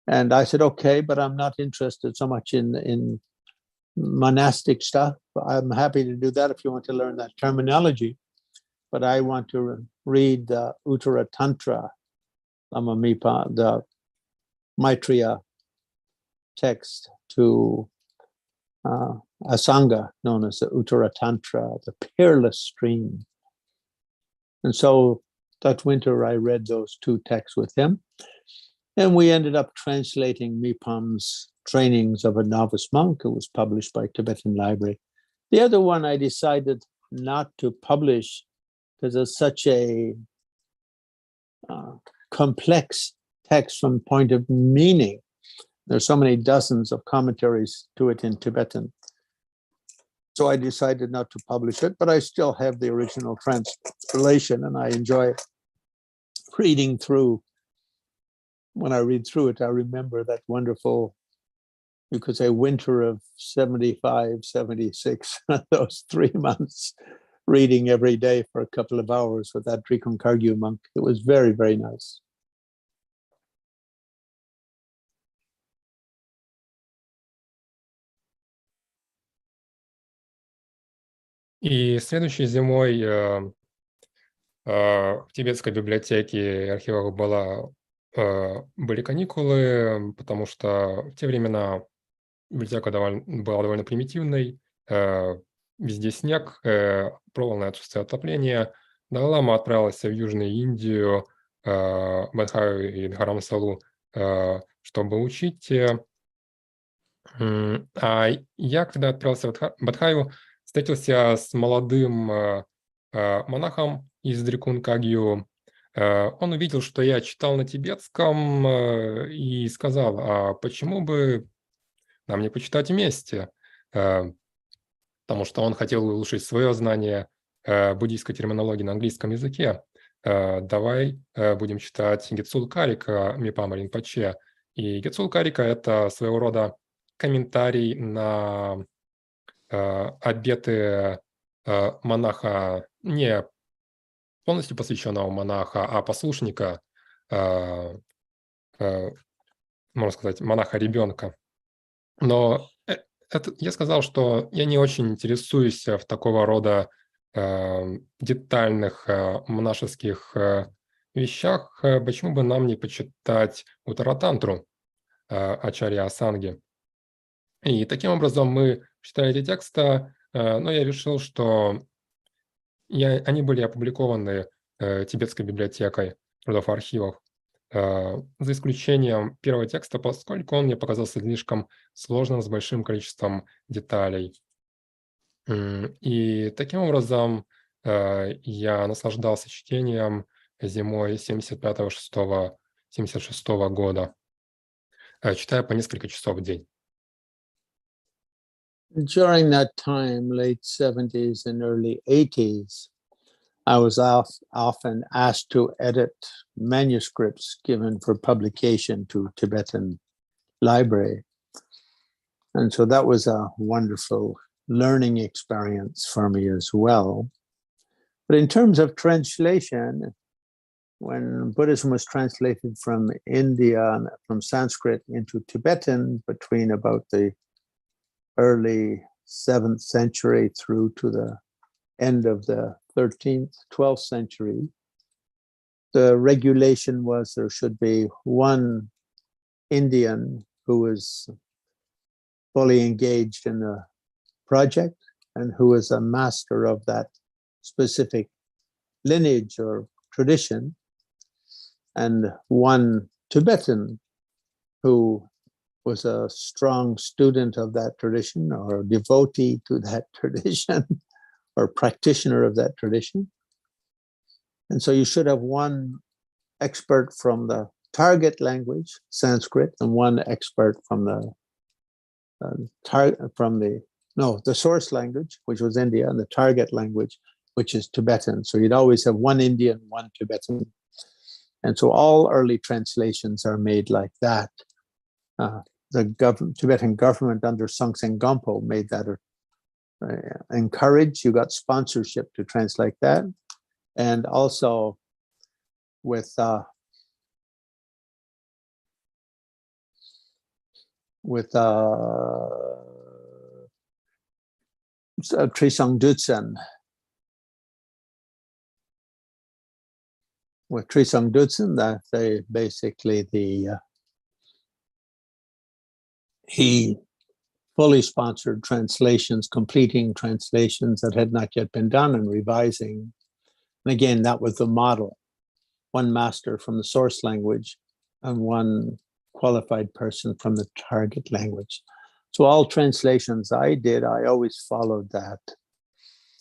And I said, "Okay, but I'm not interested so much in monastic stuff. I'm happy to do that if you want to learn that terminology. But I want to read the Uttara Tantra, Lama Mipa, the Maitreya text to a Sangha known as the Uttara Tantra, the peerless stream." And so that winter I read those two texts with him. And we ended up translating Mipam's Trainings of a Novice Monk. It was published by Tibetan Library. The other one I decided not to publish because it's such a complex text from point of meaning. There's so many dozens of commentaries to it in Tibetan. So I decided not to publish it, but I still have the original translation, and I enjoy reading through. When I read through it, I remember that wonderful, you could say, winter of 75, 76, those 3 months, reading every day for a couple of hours with that Drikung Kagyu monk. It was very, very nice. И следующей зимой в тибетской библиотеке и архивах были каникулы, потому что в те времена библиотека была довольно примитивной, везде снег, полное отсутствие отопления. Далай-лама отправился в Южную Индию, Бадхаю и Дхарамсалу, чтобы учить. А я, когда отправился в Бадхаю, встретился с молодым монахом из Дрикун Кагью. Он увидел, что я читал на тибетском, и сказал: "А почему бы нам не почитать вместе?" Потому что он хотел улучшить свое знание буддийской терминологии на английском языке. Давай будем читать Гетсул Карика Мипама Ринпоче. И Гетсул Карика — это своего рода комментарий на обеты монаха, не полностью посвященного монаха, а послушника, можно сказать, монаха-ребенка. Но я сказал, что я не очень интересуюсь в такого рода детальных монашеских вещах. Почему бы нам не почитать Уттара-тантру Ачарья Асанги? И таким образом мы читали эти тексты, но я решил, что они были опубликованы тибетской библиотекой трудов архивов, за исключением первого текста, поскольку он мне показался слишком сложным, с большим количеством деталей. И таким образом я наслаждался чтением зимой 75-76 года, читая по несколько часов в день. During that time, late 70s and early 80s, I was often asked to edit manuscripts given for publication to Tibetan Library. And so that was a wonderful learning experience for me as well. But in terms of translation, when Buddhism was translated from India, from Sanskrit into Tibetan between about the early 7th century through to the end of the 13th, 12th century, the regulation was there should be one Indian who is fully engaged in the project and who is a master of that specific lineage or tradition, and one Tibetan who was a strong student of that tradition or devotee to that tradition or practitioner of that tradition. And so you should have one expert from the target language, Sanskrit, and one expert from the source language, which was India, and the target language, which is Tibetan. So you'd always have one Indian, one Tibetan. And so all early translations are made like that. The Tibetan government under Songtsen Gampo made that encourage. You got sponsorship to translate that. And also with Trisang Dutsen. With Trisang Dutsen, that they basically he fully sponsored translations, completing translations that had not yet been done and revising. And again, that was the model. One master from the source language and one qualified person from the target language. So all translations I did, I always followed that.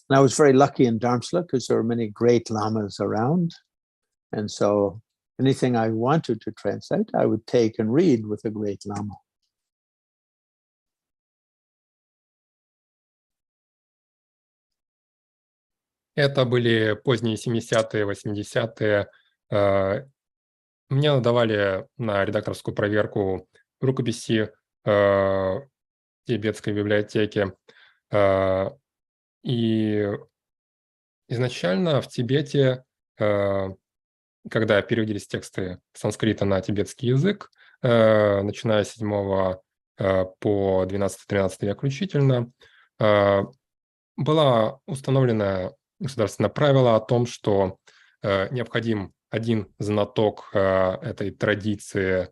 And I was very lucky in Dharmsala because there were many great lamas around. And so anything I wanted to translate, I would take and read with a great lama. Это были поздние 70-е, 80-е. Мне надавали на редакторскую проверку рукописи в тибетской библиотеке. И изначально в Тибете, когда переводились тексты санскрита на тибетский язык, начиная с 7 по 12-13 век включительно, было установлено государственное правило о том, что необходим один знаток этой традиции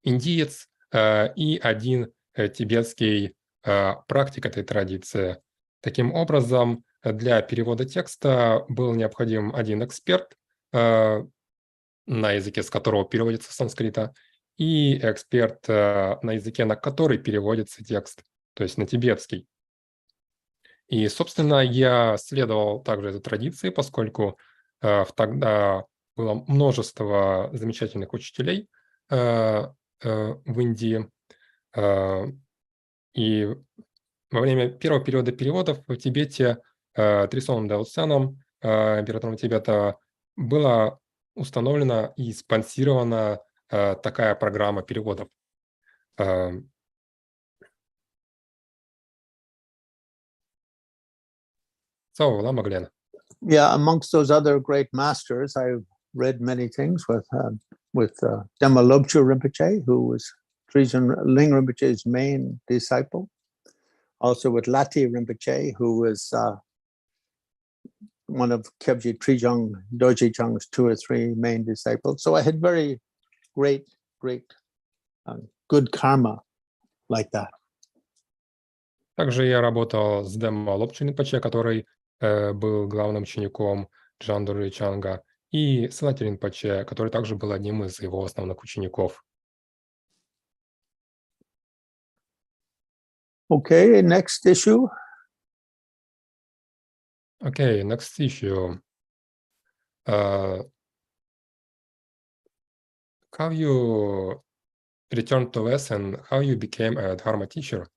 индиец и один тибетский практик этой традиции. Таким образом, для перевода текста был необходим один эксперт, на языке, с которого переводится с санскрита, и эксперт на языке, на который переводится текст, то есть на тибетский. И, собственно, я следовал также этой традиции, поскольку тогда было множество замечательных учителей в Индии. И во время первого периода переводов в Тибете Трисоном Даоцяном, императором Тибета, была установлена и спонсирована такая программа переводов. So, Lama Glenn. Yeah, amongst those other great masters, I read many things with Denma Lopcho Rinpoche, who was Trijang Ling Rinpoche's main disciple. Also with Lati Rinpoche, who was one of Kьябдже Tриджанг Дорджечанг's 2 or 3 main disciples. So I had very great good karma like that. Также я работал с Денма Лочо Ринпоче, который был главным учеником Триджанга Дорджечанга, и с Лати Ринпоче, который также был одним из его основных учеников. Okay, next issue. Okay, next issue. How you returned to West and how you became a Dharma teacher?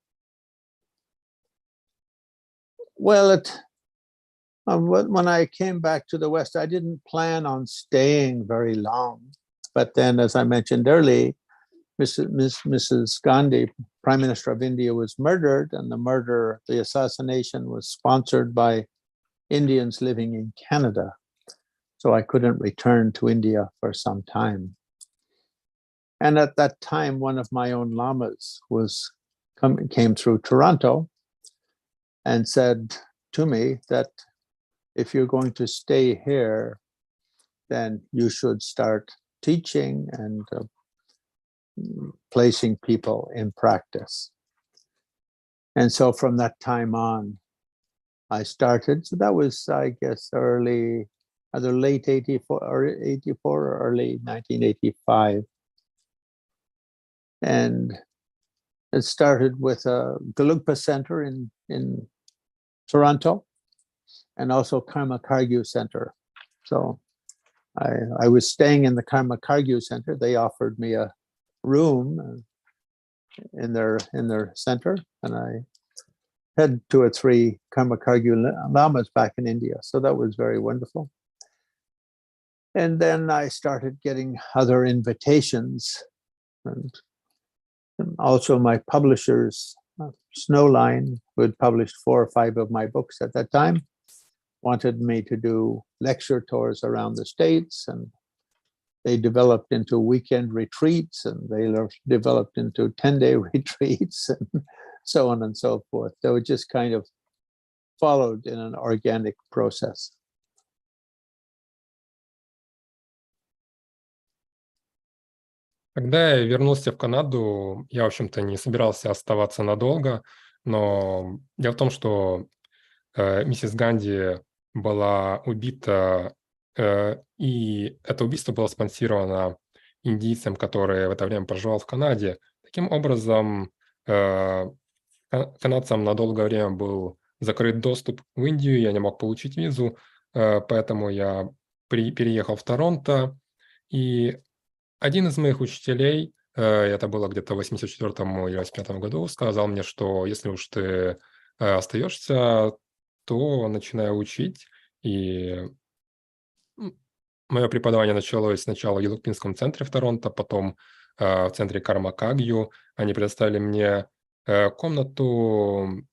Well, when I came back to the West, I didn't plan on staying very long. But then, as I mentioned earlier, Mrs. Gandhi, Prime Minister of India, was murdered, and the assassination was sponsored by Indians living in Canada. So I couldn't return to India for some time. And at that time, one of my own lamas came through Toronto and said to me that if you're going to stay here, then you should start teaching and placing people in practice. And so from that time on, I started. So that was, I guess, either late 84 or early 1985. And it started with a Gelugpa Center in Toronto, and also Karma Kagyu Center. So I was staying in the Karma Kagyu Center. They offered me a room in their center, and I had 2 or 3 Karma Kagyu lamas back in India. So that was very wonderful. And then I started getting other invitations, and also my publishers, Snowline, who had published 4 or 5 of my books at that time, wanted me to do lecture tours around the States, and they developed into weekend retreats, and they developed into 10-day retreats, and so on and so forth. They were just kind of followed in an organic process. Когда я вернулся в Канаду, я, в общем-то, не собирался оставаться надолго, но дело в том, что миссис Ганди была убита, и это убийство было спонсировано индийцем, который в это время проживал в Канаде. Таким образом, канадцам на долгое время был закрыт доступ в Индию, я не мог получить визу, поэтому я переехал в Торонто, и один из моих учителей, это было где-то в 84 или 85 году, сказал мне, что если уж ты остаешься, то начинай учить. И мое преподавание началось сначала в Елукпинском центре в Торонто, потом в центре Карма Кагью. Они предоставили мне комнату,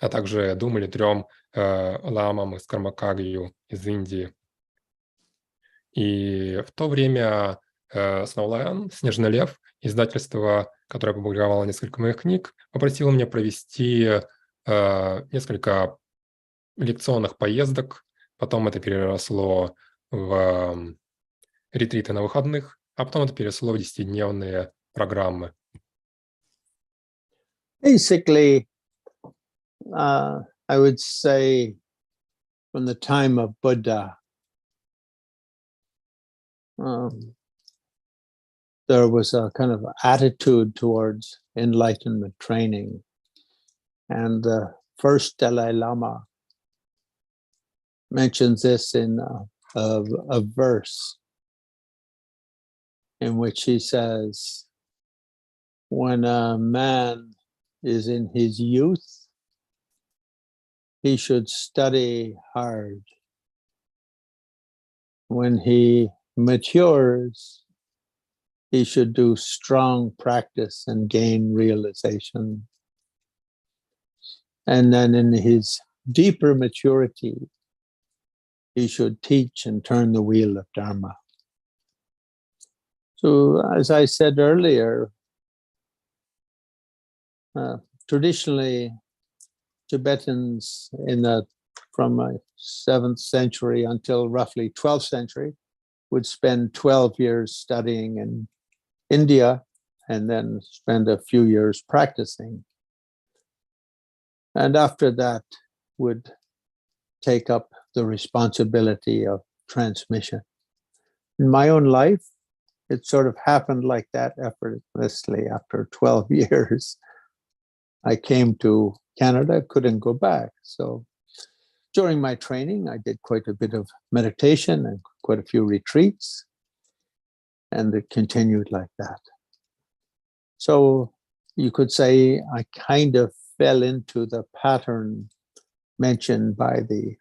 а также 2 или 3 ламам из Карма Кагью из Индии. И в то время Snowline, Снежный лев, издательство, которое опубликовало несколько моих книг, попросило меня провести несколько лекционных поездок. Потом это переросло в ретриты на выходных, а потом это переросло в 10-дневные программы. Basically, I would say from the time of Buddha, there was a kind of attitude towards enlightenment training. And the first Dalai Lama mentions this in a verse in which he says, when a man is in his youth, he should study hard. When he matures, he should do strong practice and gain realization. And then in his deeper maturity, he should teach and turn the wheel of Dharma. So, as I said earlier, traditionally, Tibetans from 7th century until roughly 12th century would spend 12 years studying in India and then spend a few years practicing. And after that would take up the responsibility of transmission. In my own life, it sort of happened like that effortlessly. After 12 years, I came to Canada, couldn't go back. So during my training, I did quite a bit of meditation and quite a few retreats, and it continued like that. So you could say I kind of fell into the pattern mentioned by the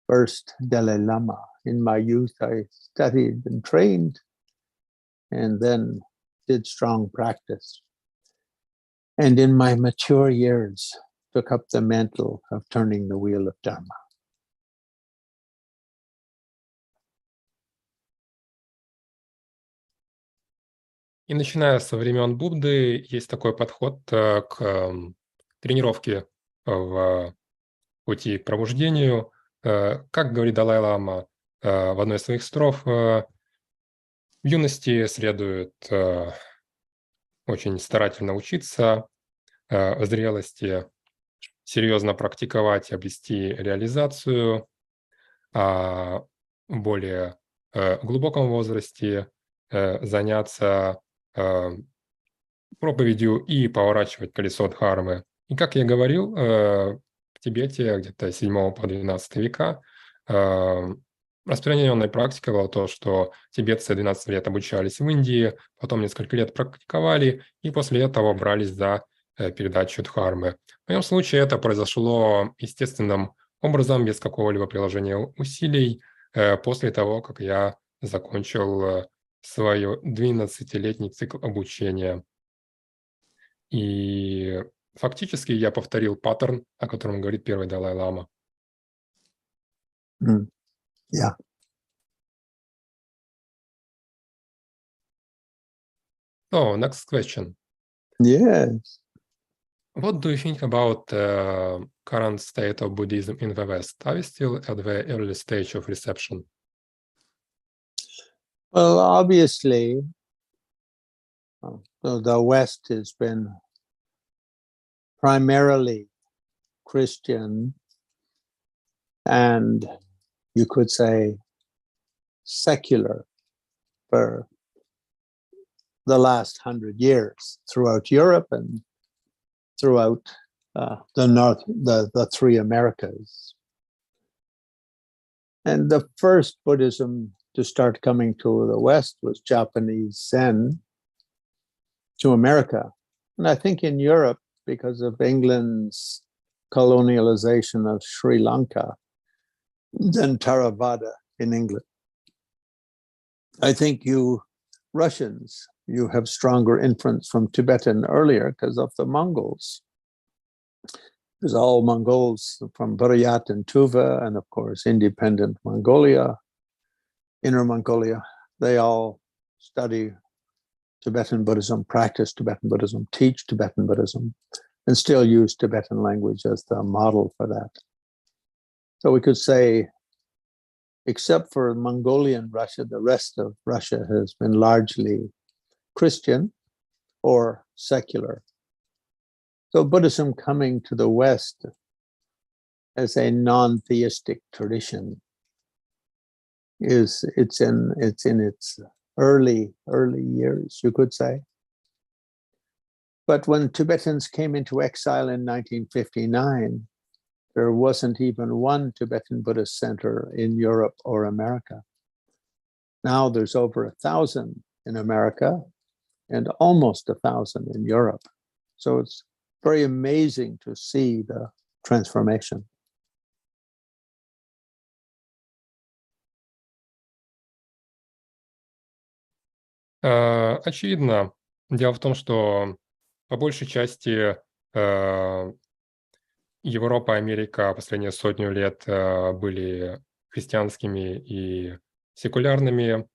first Dalai Lama. In my youth, I studied and trained, and then did strong practice. And in my mature years, took up the mantle of turning the wheel of Dharma. И начиная со времен Будды есть такой подход к тренировке в пути к пробуждению. Как говорит Далай-лама в одной из своих строф, в юности следует очень старательно учиться, в зрелости серьезно практиковать и обрести реализацию, а в более глубоком возрасте заняться проповедью и поворачивать колесо дхармы. И как я говорил, в Тибете где-то с 7 по 12 века распространенной практикой было то, что тибетцы 12 лет обучались в Индии, потом несколько лет практиковали, и после этого брались за передачу дхармы. В моем случае это произошло естественным образом, без какого-либо приложения усилий, после того, как я закончил свой 12-летний цикл обучения. И фактически я повторил паттерн, о котором говорит первый Далай-лама. Yeah. So, next question. Yes. What do you think about the current state of Buddhism in the West? Are we still at the early stage of reception? Well, obviously, the West has been primarily Christian and you could say secular for the last 100 years throughout Europe and throughout the three Americas. And the first Buddhism to start coming to the West was Japanese Zen to America. And I think in Europe, because of England's colonialization of Sri Lanka, then Theravada in England. I think you Russians, you have stronger influence from Tibetan earlier because of the Mongols. There's all Mongols from Buryat and Tuva, and of course, independent Mongolia, Inner Mongolia. They all study Tibetan Buddhism, practice Tibetan Buddhism, teach Tibetan Buddhism, and still use Tibetan language as the model for that. So we could say, except for Mongolian Russia, the rest of Russia has been largely Christian or secular. So Buddhism coming to the West as a non-theistic tradition it's in its early years, you could say. But when Tibetans came into exile in 1959, there wasn't even one Tibetan Buddhist center in Europe or America. Now there's over 1,000 in America and almost 1,000 in Europe. So it's very amazing to see the transformation. Очевидно. Дело в том, что по большей части Европа, Америка последние сотню лет были христианскими и секулярными.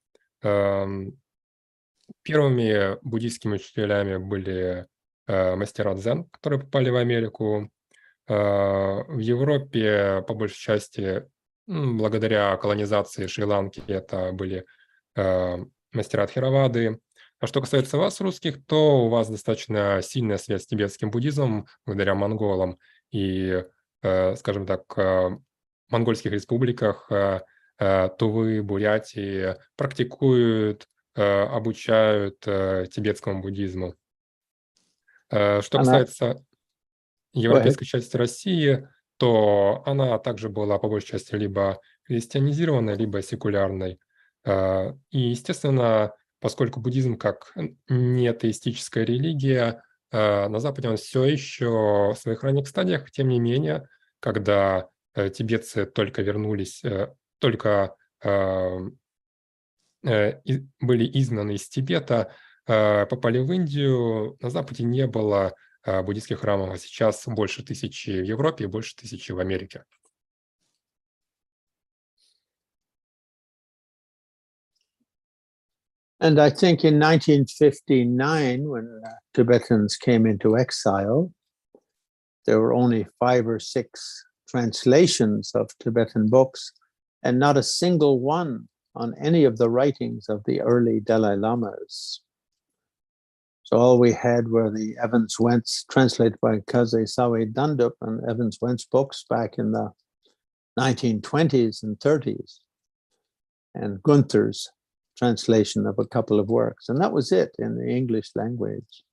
Первыми буддийскими учителями были мастера дзен, которые попали в Америку. В Европе, по большей части, благодаря колонизации Шри-Ланки, это были мастера Тхеравады. А что касается вас, русских, то у вас достаточно сильная связь с тибетским буддизмом благодаря монголам. И, скажем так, в монгольских республиках Тувы, Бурятии практикуют, обучают тибетскому буддизму. Что касается европейской части России, то она также была по большей части либо христианизированной, либо секулярной. И, естественно, поскольку буддизм как неатеистическая религия, на Западе он все еще в своих ранних стадиях, тем не менее, когда тибетцы только вернулись, только были изгнаны из Тибета, попали в Индию, на Западе не было буддийских храмов, а сейчас больше 1000 в Европе и больше 1000 в Америке. And I think in 1959, when Tibetans came into exile, there were only 5 or 6 translations of Tibetan books, and not a single one on any of the writings of the early Dalai Lamas. So all we had were the Evans Wentz, translated by Kaze Sawe Dandup, and Evans Wentz books back in the 1920s and 30s, and Gunther's translation of a couple of works. And that was it in the English language.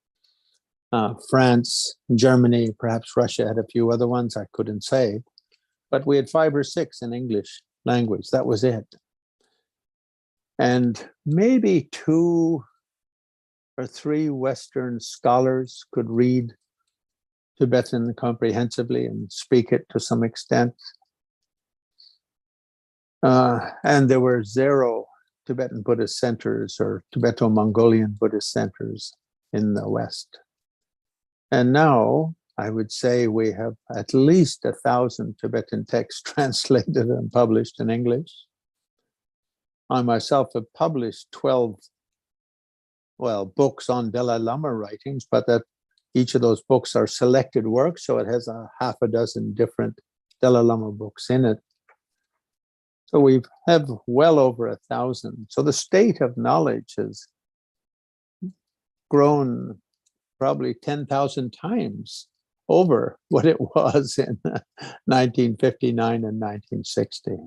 France, Germany, perhaps Russia had a few other ones I couldn't say, but we had 5 or 6 in English language. That was it. And maybe 2 or 3 Western scholars could read Tibetan comprehensively and speak it to some extent. And there were 0 Tibetan Buddhist centers or Tibeto-Mongolian Buddhist centers in the West. And now I would say we have at least 1,000 Tibetan texts translated and published in English. I myself have published 12, books on Dalai Lama writings, but that each of those books are selected works, so it has a half a dozen different Dalai Lama books in it. So we have well over 1,000. So the state of knowledge has grown probably 10,000 times over what it was in 1959 and 1960.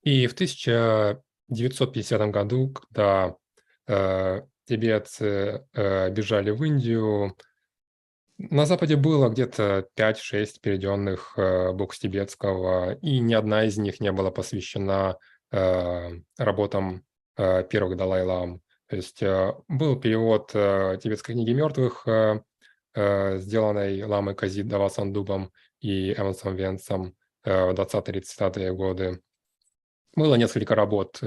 И в 1950 году, когда тибетцы бежали в Индию, на Западе было где-то 5-6 переведенных букв тибетского, и ни одна из них не была посвящена работам первых Далай-лам. То есть был перевод тибетской книги мертвых, сделанной Ламой Давасандубом и Эвансом Венцем в 20-30-е годы. Было несколько работ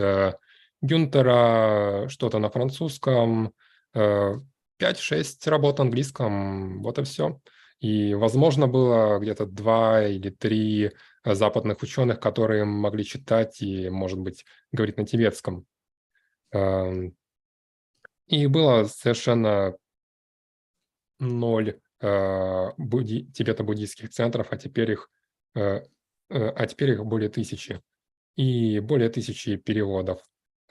Гюнтера, что-то на французском, 5-6 работ на английском, вот и все. И, возможно, было где-то 2 или 3 западных ученых, которые могли читать и, может быть, говорить на тибетском. И было совершенно 0 тибето-буддийских центров, а теперь их более 1000. И более 1000 переводов.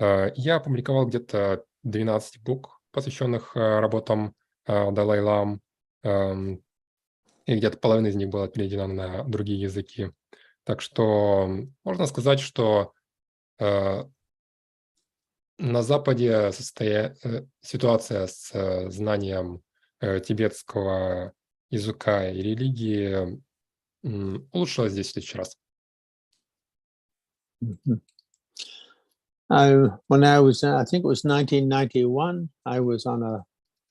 Я опубликовал где-то 12 букв, посвященных работам Далай-лам, и где-то половина из них была переведена на другие языки. Так что можно сказать, что на Западе ситуация с знанием тибетского языка и религии улучшилась 10 000 раз. When I was, I think it was 1991, I was on a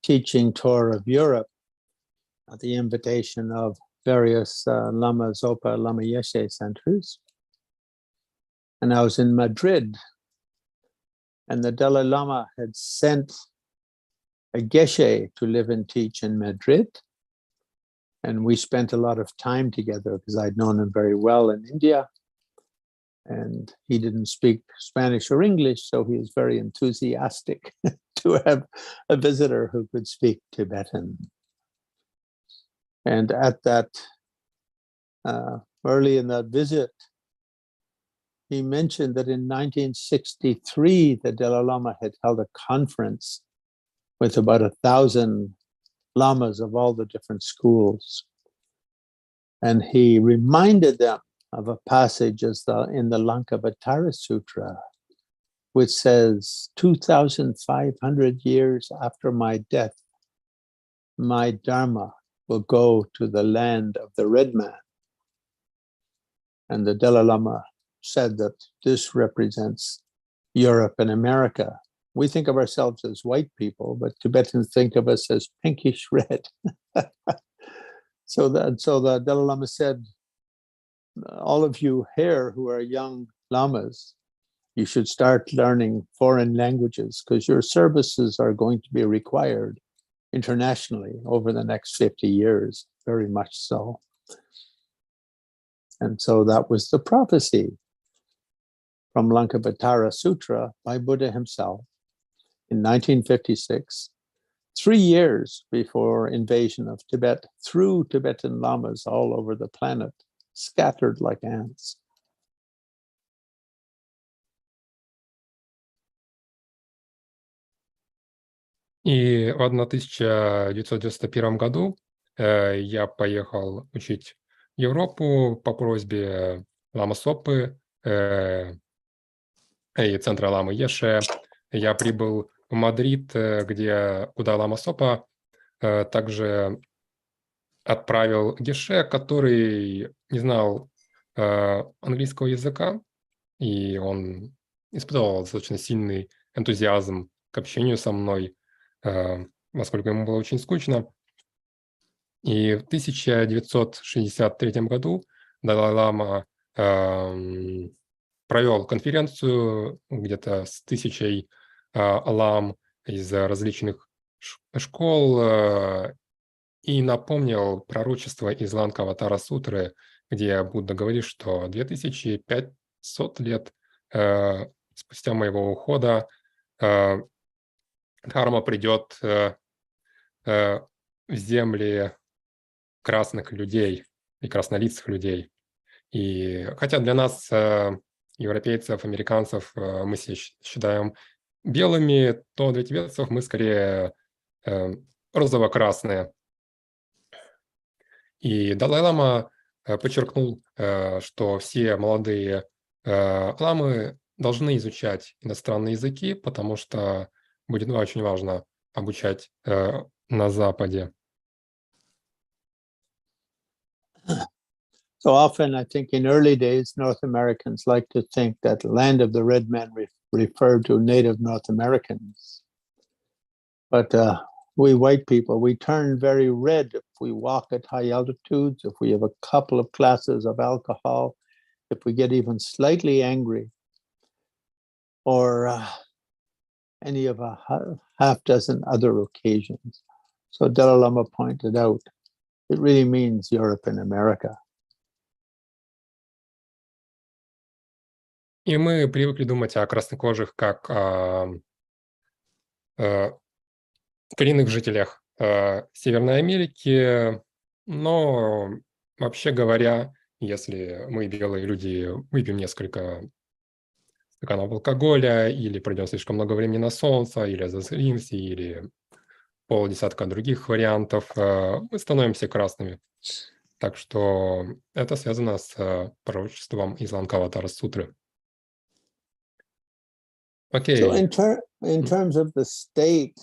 teaching tour of Europe at the invitation of various Lama Zopa, Lama Еше centers. And I was in Madrid, and the Dalai Lama had sent a Geshe to live and teach in Madrid. And we spent a lot of time together because I'd known him very well in India. And he didn't speak Spanish or English, so he was very enthusiastic to have a visitor who could speak Tibetan. And at that, early in that visit, he mentioned that in 1963, the Dalai Lama had held a conference with about 1,000 lamas of all the different schools. And he reminded them of a passage in the Lankavatara Sutra, which says, 2,500 years after my death, my Dharma will go to the land of the red man. And the Dalai Lama said that this represents Europe and America. We think of ourselves as white people, but Tibetans think of us as pinkish red. So the Dalai Lama said, all of you here who are young lamas, you should start learning foreign languages because your services are going to be required internationally over the next 50 years, very much so. And so that was the prophecy. from Lankavatara Sutra by Buddha himself in 1956, 3 years before invasion of Tibet through Tibetan lamas all over the planet, scattered like ants. И в 1991 году я поехал учить в Европу по просьбе Ламы Сопы и центра Ламы Еше. Я прибыл в Мадрид, куда Лама Сопа также отправил Геше, который не знал английского языка, и он испытывал достаточно сильный энтузиазм к общению со мной, поскольку ему было очень скучно. И в 1963 году Далай-лама провел конференцию где-то с 1000 лам из различных школ и напомнил пророчество из Ланкаватара Сутры, где Будда говорит, что 2500 лет спустя моего ухода дхарма придет в земли красных людей и краснолицых людей. И хотя для нас, европейцев, американцев, мы себя считаем белыми, то для тибетцев мы скорее розово-красные. И Далай-лама подчеркнул, что все молодые ламы должны изучать иностранные языки, потому что будет очень важно обучать на Западе. So often, I think in early days, North Americans like to think that land of the red men referred to native North Americans. But we white people, we turn very red if we walk at high altitudes, if we have a couple of glasses of alcohol, if we get even slightly angry, or any of a half dozen other occasions. So Dalai Lama pointed out, it really means Europe and America. И мы привыкли думать о краснокожих как о коренных жителях Северной Америки, но вообще говоря, если мы, белые люди, выпьем несколько стаканов алкоголя или пройдем слишком много времени на солнце, или засоримся, или полдесятка других вариантов, мы становимся красными. Так что это связано с пророчеством из Ланкаватара Сутры. Okay. So in terms of the state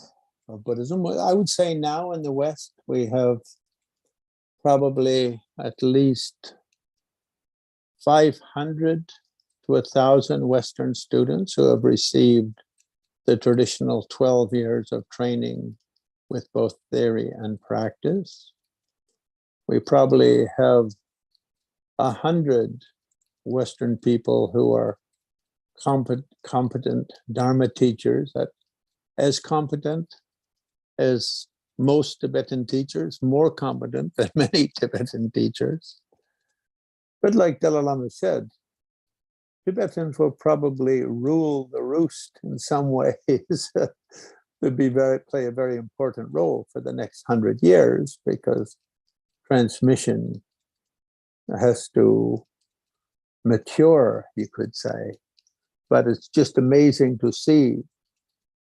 of Buddhism, I would say now in the West, we have probably at least 500 to 1,000 Western students who have received the traditional 12 years of training with both theory and practice. We probably have 100 Western people who are competent Dharma teachers, that as competent as most Tibetan teachers, more competent than many Tibetan teachers. But like Dalai Lama said, Tibetans will probably rule the roost in some ways, play a very important role for the next 100 years, because transmission has to mature, you could say. But it's just amazing to see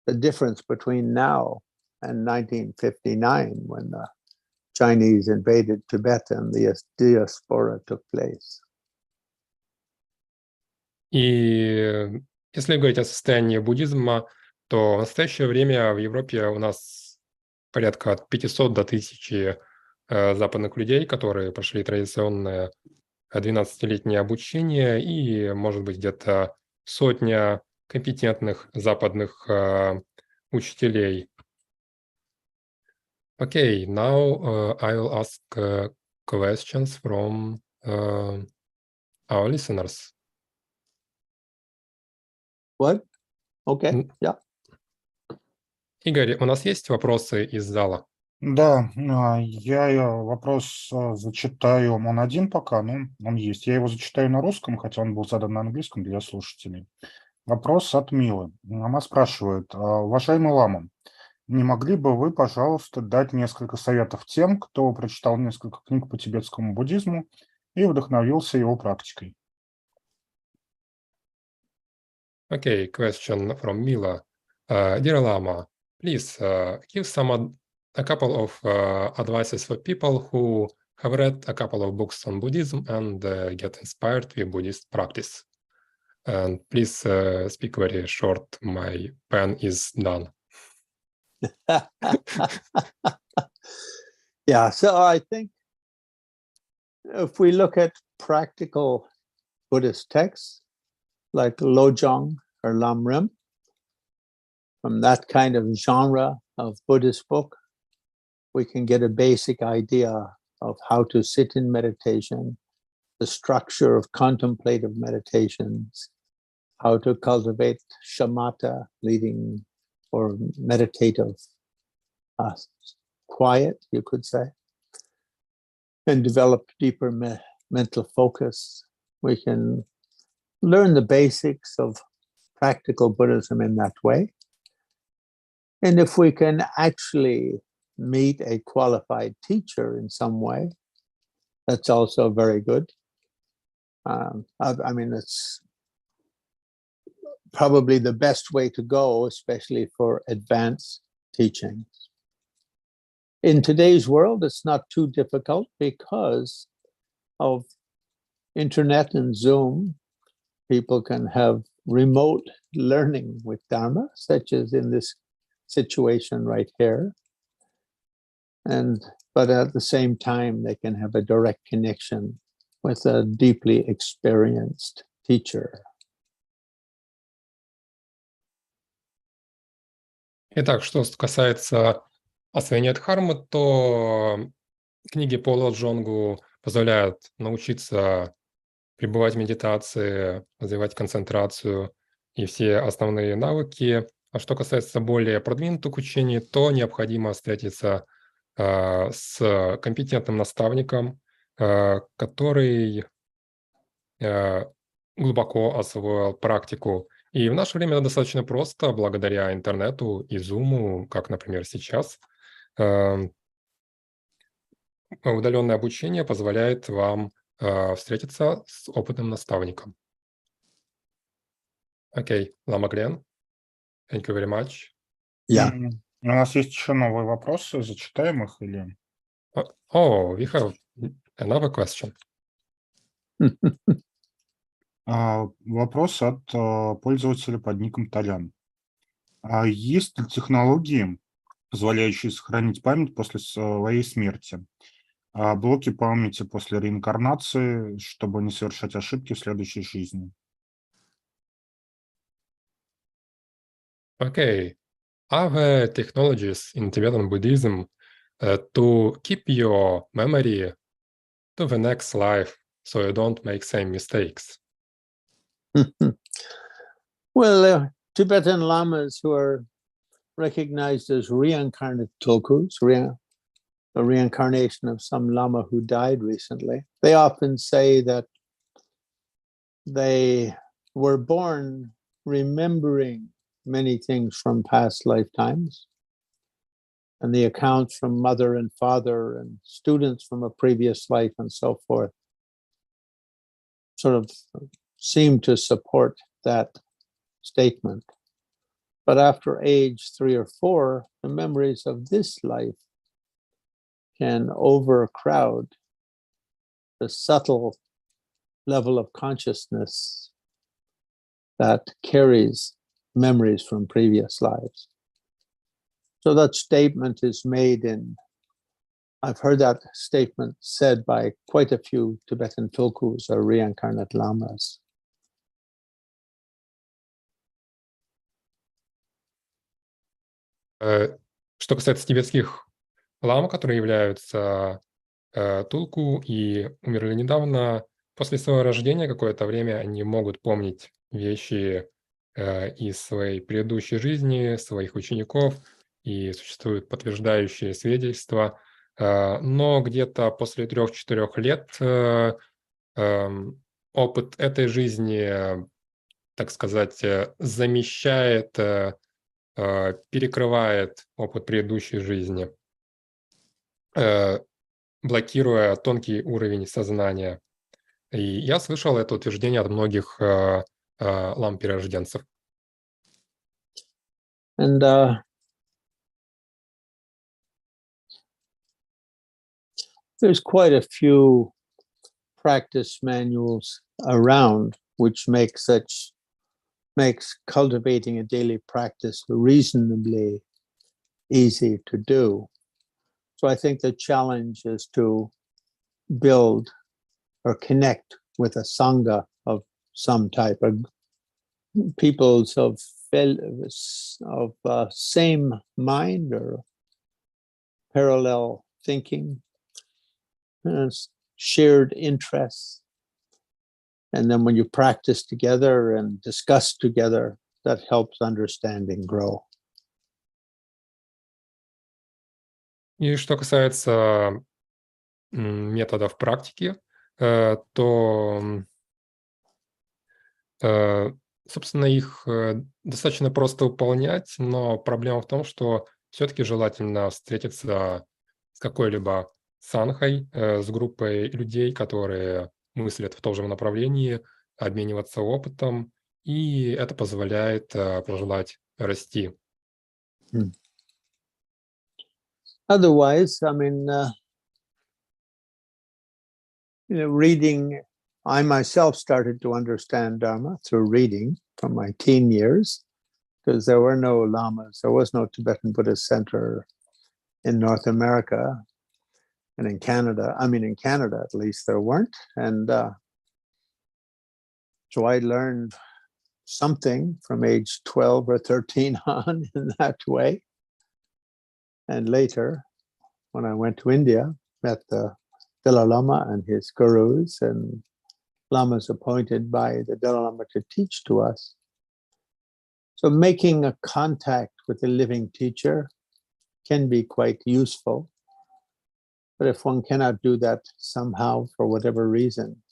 the difference between now and 1959, when the Chinese invaded Tibet and the diaspora took place. И если говорить о состоянии буддизма, то в настоящее время в Европе у нас порядка от 500 до 1000 западных людей, которые прошли традиционное 12-летнее обучение, и, может быть, где-то сотня компетентных западных учителей. Okay, now I will ask questions from our listeners. What? Okay, yeah. Игорь, у нас есть вопросы из зала? Да, я вопрос зачитаю, он один пока, но он есть. Я его зачитаю на русском, хотя он был задан на английском для слушателей. Вопрос от Милы. Она спрашивает: уважаемый Лама, не могли бы вы, пожалуйста, дать несколько советов тем, кто прочитал несколько книг по тибетскому буддизму и вдохновился его практикой? Okay, question from Mila. Dear Lama, please give a couple of advices for people who have read a couple of books on Buddhism and get inspired with Buddhist practice. And please speak very short. My pen is done. Yeah, so I think if we look at practical Buddhist texts like Lojong or Lam Rim, from that kind of genre of Buddhist book, we can get a basic idea of how to sit in meditation, the structure of contemplative meditations, how to cultivate shamatha, leading or meditative quiet, you could say, and develop deeper mental focus. We can learn the basics of practical Buddhism in that way. And if we can actually meet a qualified teacher in some way, that's also very good. I mean, it's probably the best way to go, especially for advanced teachings. In today's world, it's not too difficult because of internet and Zoom. People can have remote learning with Dharma, such as in this situation right here. But at the same time, they can have a direct connection with a deeply experienced teacher. Итак, что касается освоения дхармы, то книги по Лоджонгу позволяют научиться пребывать в медитации, развивать концентрацию и все основные навыки. А что касается более продвинутых учений, то необходимо встретиться с компетентным наставником, который глубоко освоил практику. И в наше время это достаточно просто, благодаря интернету и Зуму, как, например, сейчас. Удаленное обучение позволяет вам встретиться с опытным наставником. Окей, Лама Гленн, thank you very much. Yeah. У нас есть еще новые вопросы, зачитаем их или... Oh, we have another question. Вопрос от пользователя под ником Толян. Есть ли технологии, позволяющие сохранить память после своей смерти? Блоки памяти после реинкарнации, чтобы не совершать ошибки в следующей жизни? Okay. Are there technologies in Tibetan Buddhism to keep your memory to the next life so you don't make same mistakes? Well, Tibetan lamas who are recognized as reincarnate tulkus, a reincarnation of some lama who died recently, they often say that they were born remembering many things from past lifetimes, and the accounts from mother and father and students from a previous life and so forth sort of seem to support that statement. But after age 3 or 4, the memories of this life can overcrowd the subtle level of consciousness that carries memories from previous lives. So that statement is made I've heard that statement said by quite a few Tibetan tulkus or reincarnate lamas. Что касается тибетских лам, которые являются тулку и умерли недавно, после своего рождения какое-то время они могут помнить вещи из своей предыдущей жизни, своих учеников, и существуют подтверждающие свидетельства, но где-то после 3-4 лет опыт этой жизни, так сказать, замещает, перекрывает опыт предыдущей жизни, блокируя тонкий уровень сознания. И я слышал это утверждение от многих лам-перерожденцев. And there's quite a few practice manuals around, which makes cultivating a daily practice reasonably easy to do. So I think the challenge is to build or connect with a sangha of some type, of peoples of same mind or parallel thinking, shared interests. And then when you practice together and discuss together, that helps understanding grow. И что касается методов практики, то, собственно, их достаточно просто выполнять, но проблема в том, что все-таки желательно встретиться с какой-либо санхой, с группой людей, которые мыслят в том же направлении, обмениваться опытом, и это позволяет пожелать расти. Otherwise, I mean, reading, I myself started to understand Dharma through reading from my teen years, because there were no lamas, there was no Tibetan Buddhist center in North America and in Canada. I mean, in Canada, at least there weren't. And so I learned something from age 12 or 13 on in that way. And later, when I went to India, met the Dalai Lama and his gurus and lamas appointed by the Dalai Lama to teach to us. So making a contact with a living teacher can be quite useful. But if one cannot do that somehow for whatever reason,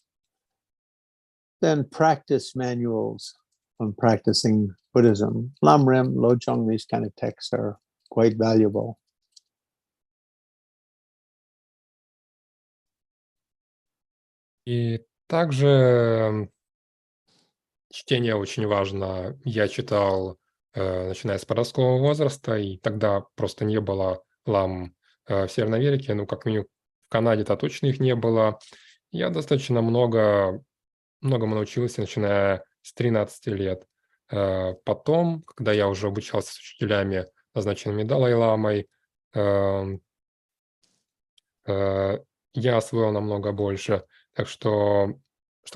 then practice manuals on practicing Buddhism, Lam Rim, Lojong, these kind of texts are quite valuable. И также чтение очень важно. Я читал, начиная с подросткового возраста, и тогда просто не было лам в Северной Америке, ну, как минимум в Канаде-то точно их не было. Я достаточно многому научился, начиная с 13 лет. Потом, когда я уже обучался с учителями, назначенными Далай-ламой, я освоил намного больше. Так что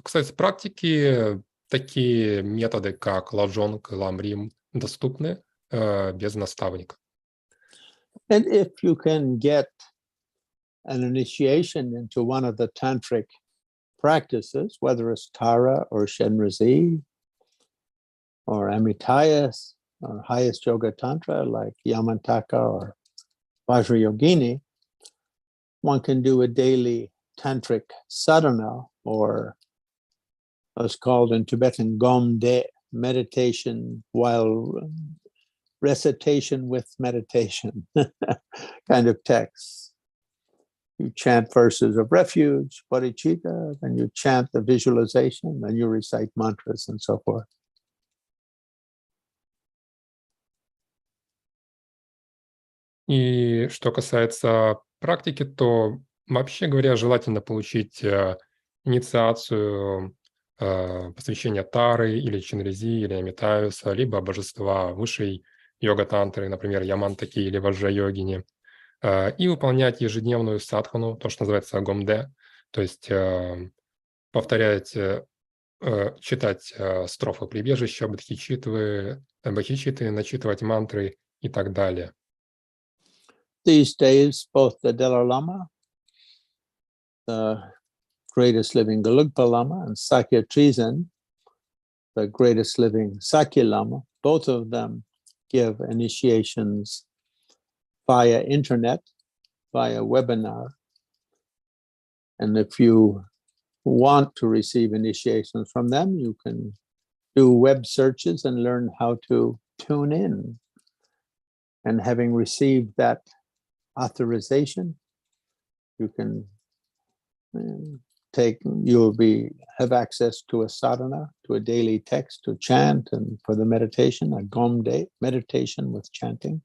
касается практики, такие методы, как Ладжонг и Ламрим, доступны без наставника. And if you can get an initiation into one of the tantric practices, whether it's Tara or Shenrezi or Amitayas or highest yoga tantra like Yamantaka or Vajrayogini, one can do a daily tantric sadhana, or what's called in Tibetan gomde, meditation while recitation with meditation kind of texts. You chant verses of refuge, bodhicitta, then you chant the visualization, then you recite mantras and so forth. И что касается практики, то, вообще говоря, желательно получить инициацию посвящения Тары или Чинрези или Амитаюса, либо божества высшей йога-тантры, например, Ямантаки или Ваджра-йогини, и выполнять ежедневную садхану, то, что называется гомде, то есть повторять, читать строфы прибежища, бодхичитты, начитывать мантры и так далее. These days, both the Dalai Lama, the greatest living Gelugpa Lama, and Sakья Trизина, the greatest living Sакья Lama, both of them give initiations via internet, via webinar. And if you want to receive initiations from them, you can do web searches and learn how to tune in. And having received that authorization, you can have access to a sadhana, to a daily text to chant, and for the meditation, a gom day, meditation with chanting.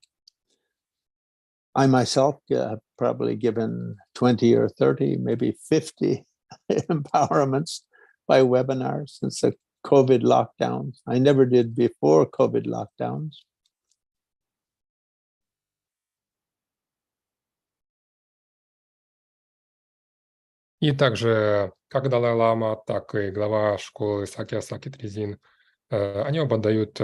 I myself have probably given 20 or 30, maybe 50 empowerments by webinars since the COVID lockdowns. I never did before COVID lockdowns. И также как Далай-лама, так и глава школы Сакья Тризин, они оба дают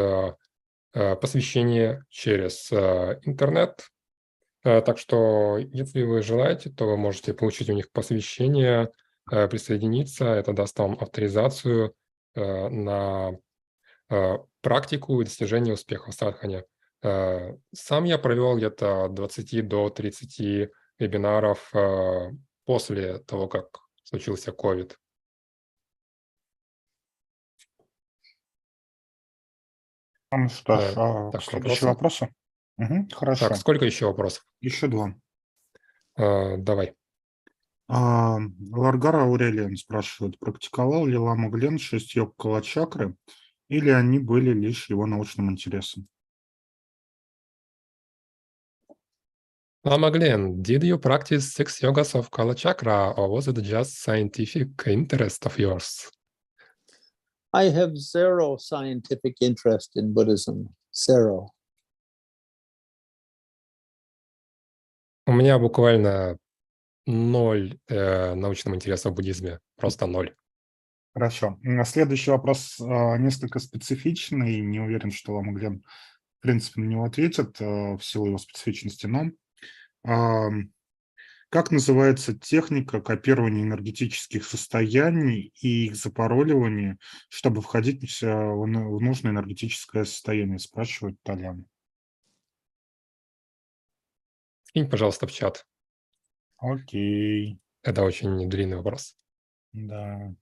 посвящение через интернет. Так что, если вы желаете, то вы можете получить у них посвящение, присоединиться. Это даст вам авторизацию на практику и достижение успеха в садхане. Сам я провел где-то от 20 до 30 вебинаров после того, как случился COVID. Ну что ж, Так, следующие вопросы? Хорошо. Так, сколько еще вопросов? Еще два. Давай. Ларгара Аурелиан спрашивает, практиковал ли Лама Гленн 6 йог кала-чакры, или они были лишь его научным интересом? Lama Glenn, did you practice 6 yogas of Kala Chakra, or was it just scientific interest of yours? I have zero scientific interest in Buddhism. Zero. У меня буквально 0 научного интереса в буддизме, просто 0. Хорошо. Следующий вопрос несколько специфичный. Не уверен, что Лама Гленн, в принципе, на него ответит в силу его специфичности, но как называется техника копирования энергетических состояний и их запароливания, чтобы входить в нужное энергетическое состояние, спрашивает Толян. Скинь, пожалуйста, в чат. Окей. Это очень длинный вопрос. Да.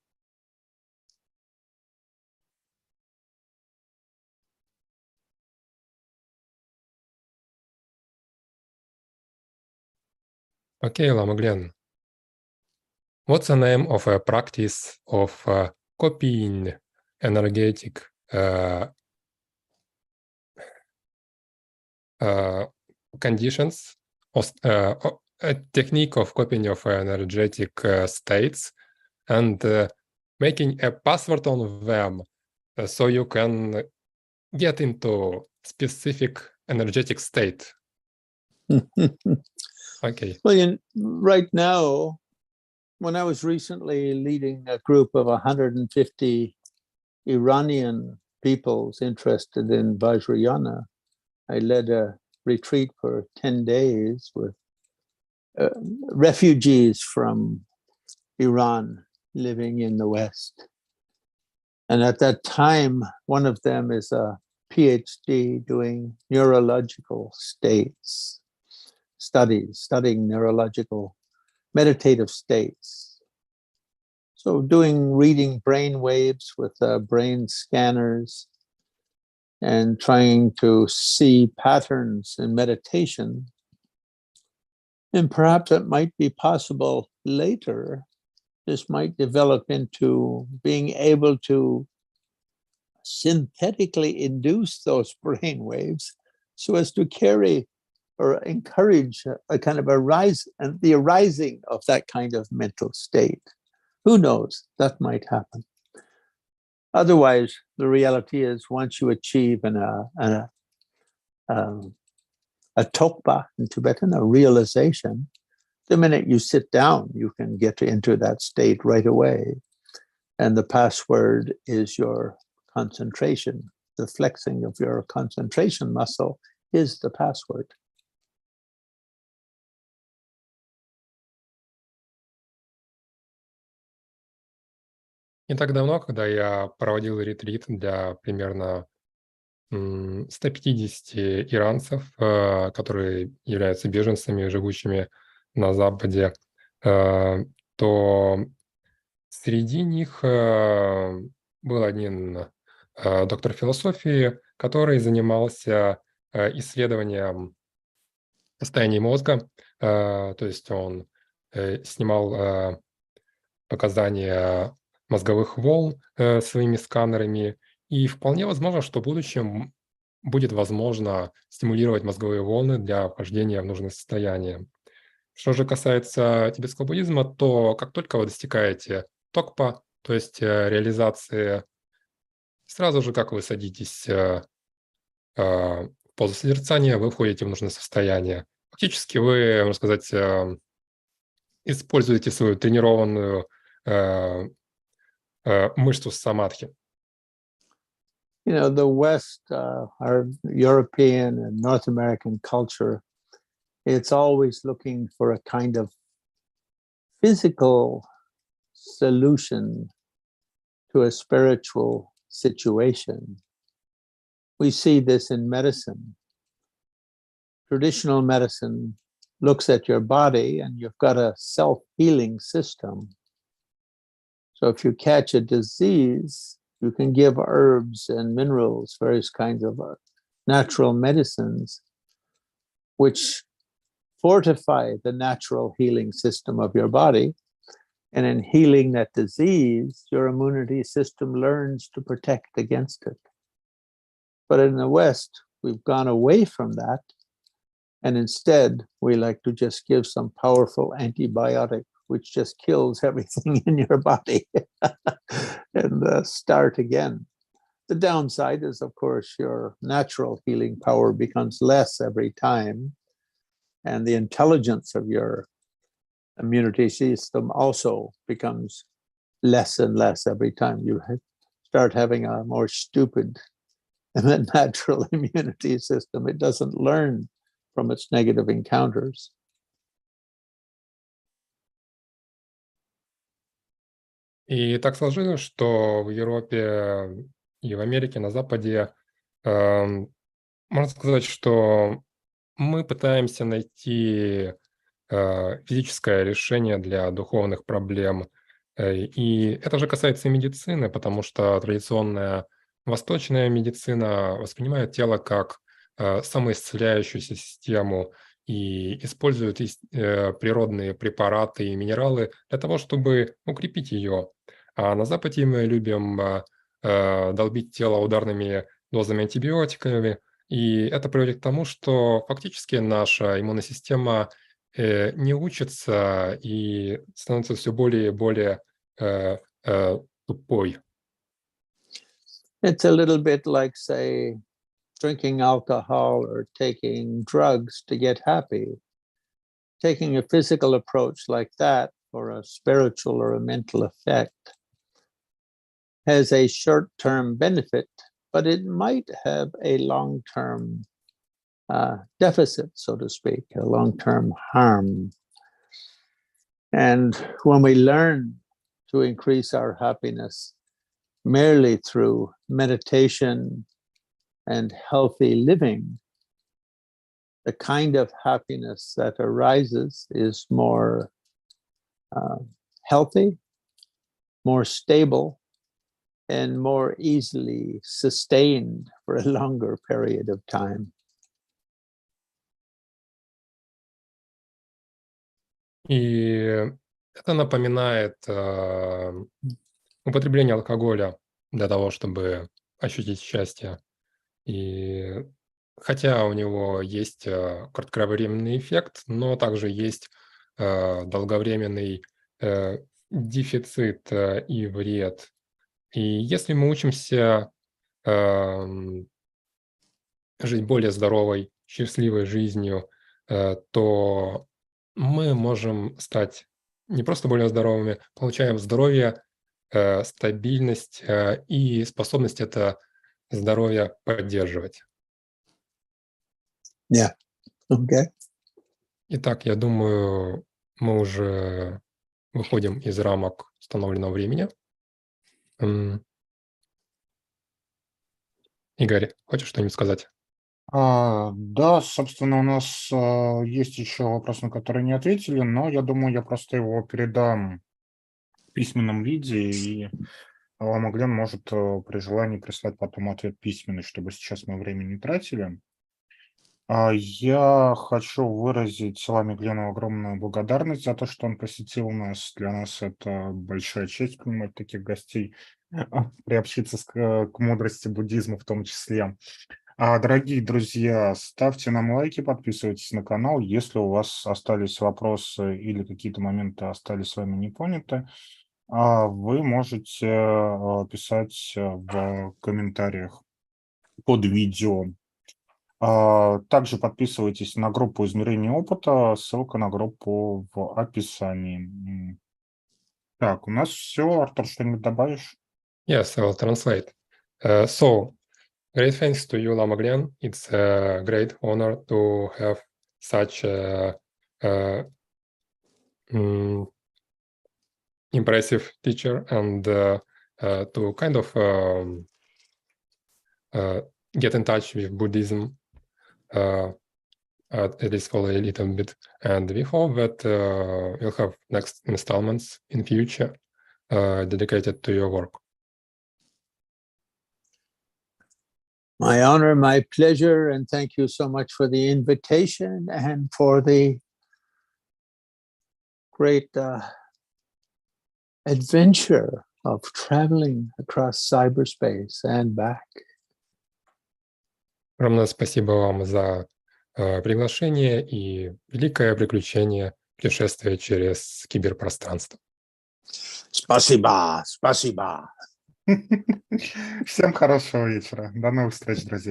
Okay, Lama Glenn. What's the name of a practice of copying energetic conditions, a technique of copying of energetic states and making a password on them so you can get into specific energetic state? Okay. Well, right now, when I was recently leading a group of 150 Iranian peoples interested in Vajrayana, I led a retreat for 10 days with refugees from Iran living in the West. And at that time, one of them is a PhD doing neurological states, studying neurological meditative states. So reading brain waves with brain scanners and trying to see patterns in meditation. And perhaps it might be possible later, this might develop into being able to synthetically induce those brain waves so as to carry or encourage a kind of the arising of that kind of mental state. Who knows? That might happen. Otherwise, the reality is once you achieve a tokpa in Tibetan, a realization, the minute you sit down, you can get into that state right away. And the password is your concentration. The flexing of your concentration muscle is the password. Не так давно, когда я проводил ретрит для примерно 150 иранцев, которые являются беженцами, живущими на Западе, то среди них был один доктор философии, который занимался исследованием состояния мозга, то есть он снимал показания мозговых волн своими сканерами, и вполне возможно, что в будущем будет возможно стимулировать мозговые волны для вхождения в нужное состояние. Что же касается тибетского буддизма, то как только вы достигаете токпа, то есть реализации, сразу же, как вы садитесь в позу созерцания, вы входите в нужное состояние. Фактически вы, можно сказать, используете свою тренированную мышцу самадхи. You know, the West, our European and North American culture, it's always looking for a kind of physical solution to a spiritual situation. We see this in medicine. Traditional medicine looks at your body and you've got a self-healing system. So if you catch a disease, you can give herbs and minerals, various kinds of natural medicines, which fortify the natural healing system of your body. And in healing that disease, your immunity system learns to protect against it. But in the West, we've gone away from that. And instead, we like to just give some powerful antibiotic, which just kills everything in your body and start again. The downside is, of course, your natural healing power becomes less every time. And the intelligence of your immunity system also becomes less and less every time. You start having a more stupid and natural immunity system. It doesn't learn from its negative encounters. И так сложилось, что в Европе и в Америке, на Западе, можно сказать, что мы пытаемся найти физическое решение для духовных проблем. И это же касается и медицины, потому что традиционная восточная медицина воспринимает тело как самоисцеляющуюся систему и использует природные препараты и минералы для того, чтобы укрепить ее. А на Западе мы любим долбить тело ударными дозами антибиотиками, и это приводит к тому, что фактически наша иммунная система не учится и становится все более и более тупой. It's a little bit like, say, drinking alcohol or taking drugs to get happy. Taking a physical approach like that for a spiritual or a mental effect has a short-term benefit, but it might have a long-term deficit, so to speak, a long-term harm. And when we learn to increase our happiness merely through meditation and healthy living, the kind of happiness that arises is more healthy, more stable, and more easily sustained for a longer period of time. И это напоминает употребление алкоголя для того, чтобы ощутить счастье. И хотя у него есть кратковременный эффект, но также есть долговременный дефицит и вред. И если мы учимся жить более здоровой, счастливой жизнью, то мы можем стать не просто более здоровыми, получаем здоровье, стабильность и способность это здоровье поддерживать. Yeah. Okay. Итак, я думаю, мы уже выходим из рамок установленного времени. Игорь, хочешь что-нибудь сказать? Да, собственно, у нас есть еще вопрос, на который не ответили, но я думаю, я просто его передам в письменном виде, и Лама Гленн может при желании прислать потом ответ письменный, чтобы сейчас мы время не тратили. Я хочу выразить Ламе Гленну огромную благодарность за то, что он посетил нас. Для нас это большая честь принимать таких гостей, приобщиться к мудрости буддизма в том числе. Дорогие друзья, ставьте нам лайки, подписывайтесь на канал. Если у вас остались вопросы или какие-то моменты остались с вами не поняты, вы можете писать в комментариях под видео. Также подписывайтесь на группу «Измерения Опыта», ссылка на группу в описании. Так, у нас все. Артур, что-нибудь добавишь? Yes, I will translate. So, great thanks to you, Lama Glenn. It's a great honor to have such a impressive teacher and to kind of get in touch with Buddhism, at least for a little bit. And we hope that we'll have next installments in future dedicated to your work. My honor, my pleasure, and thank you so much for the invitation and for the great adventure of traveling across cyberspace and back. Огромное спасибо вам за приглашение и великое приключение путешествия через киберпространство. Спасибо, спасибо. Всем хорошего вечера. До новых встреч, друзья.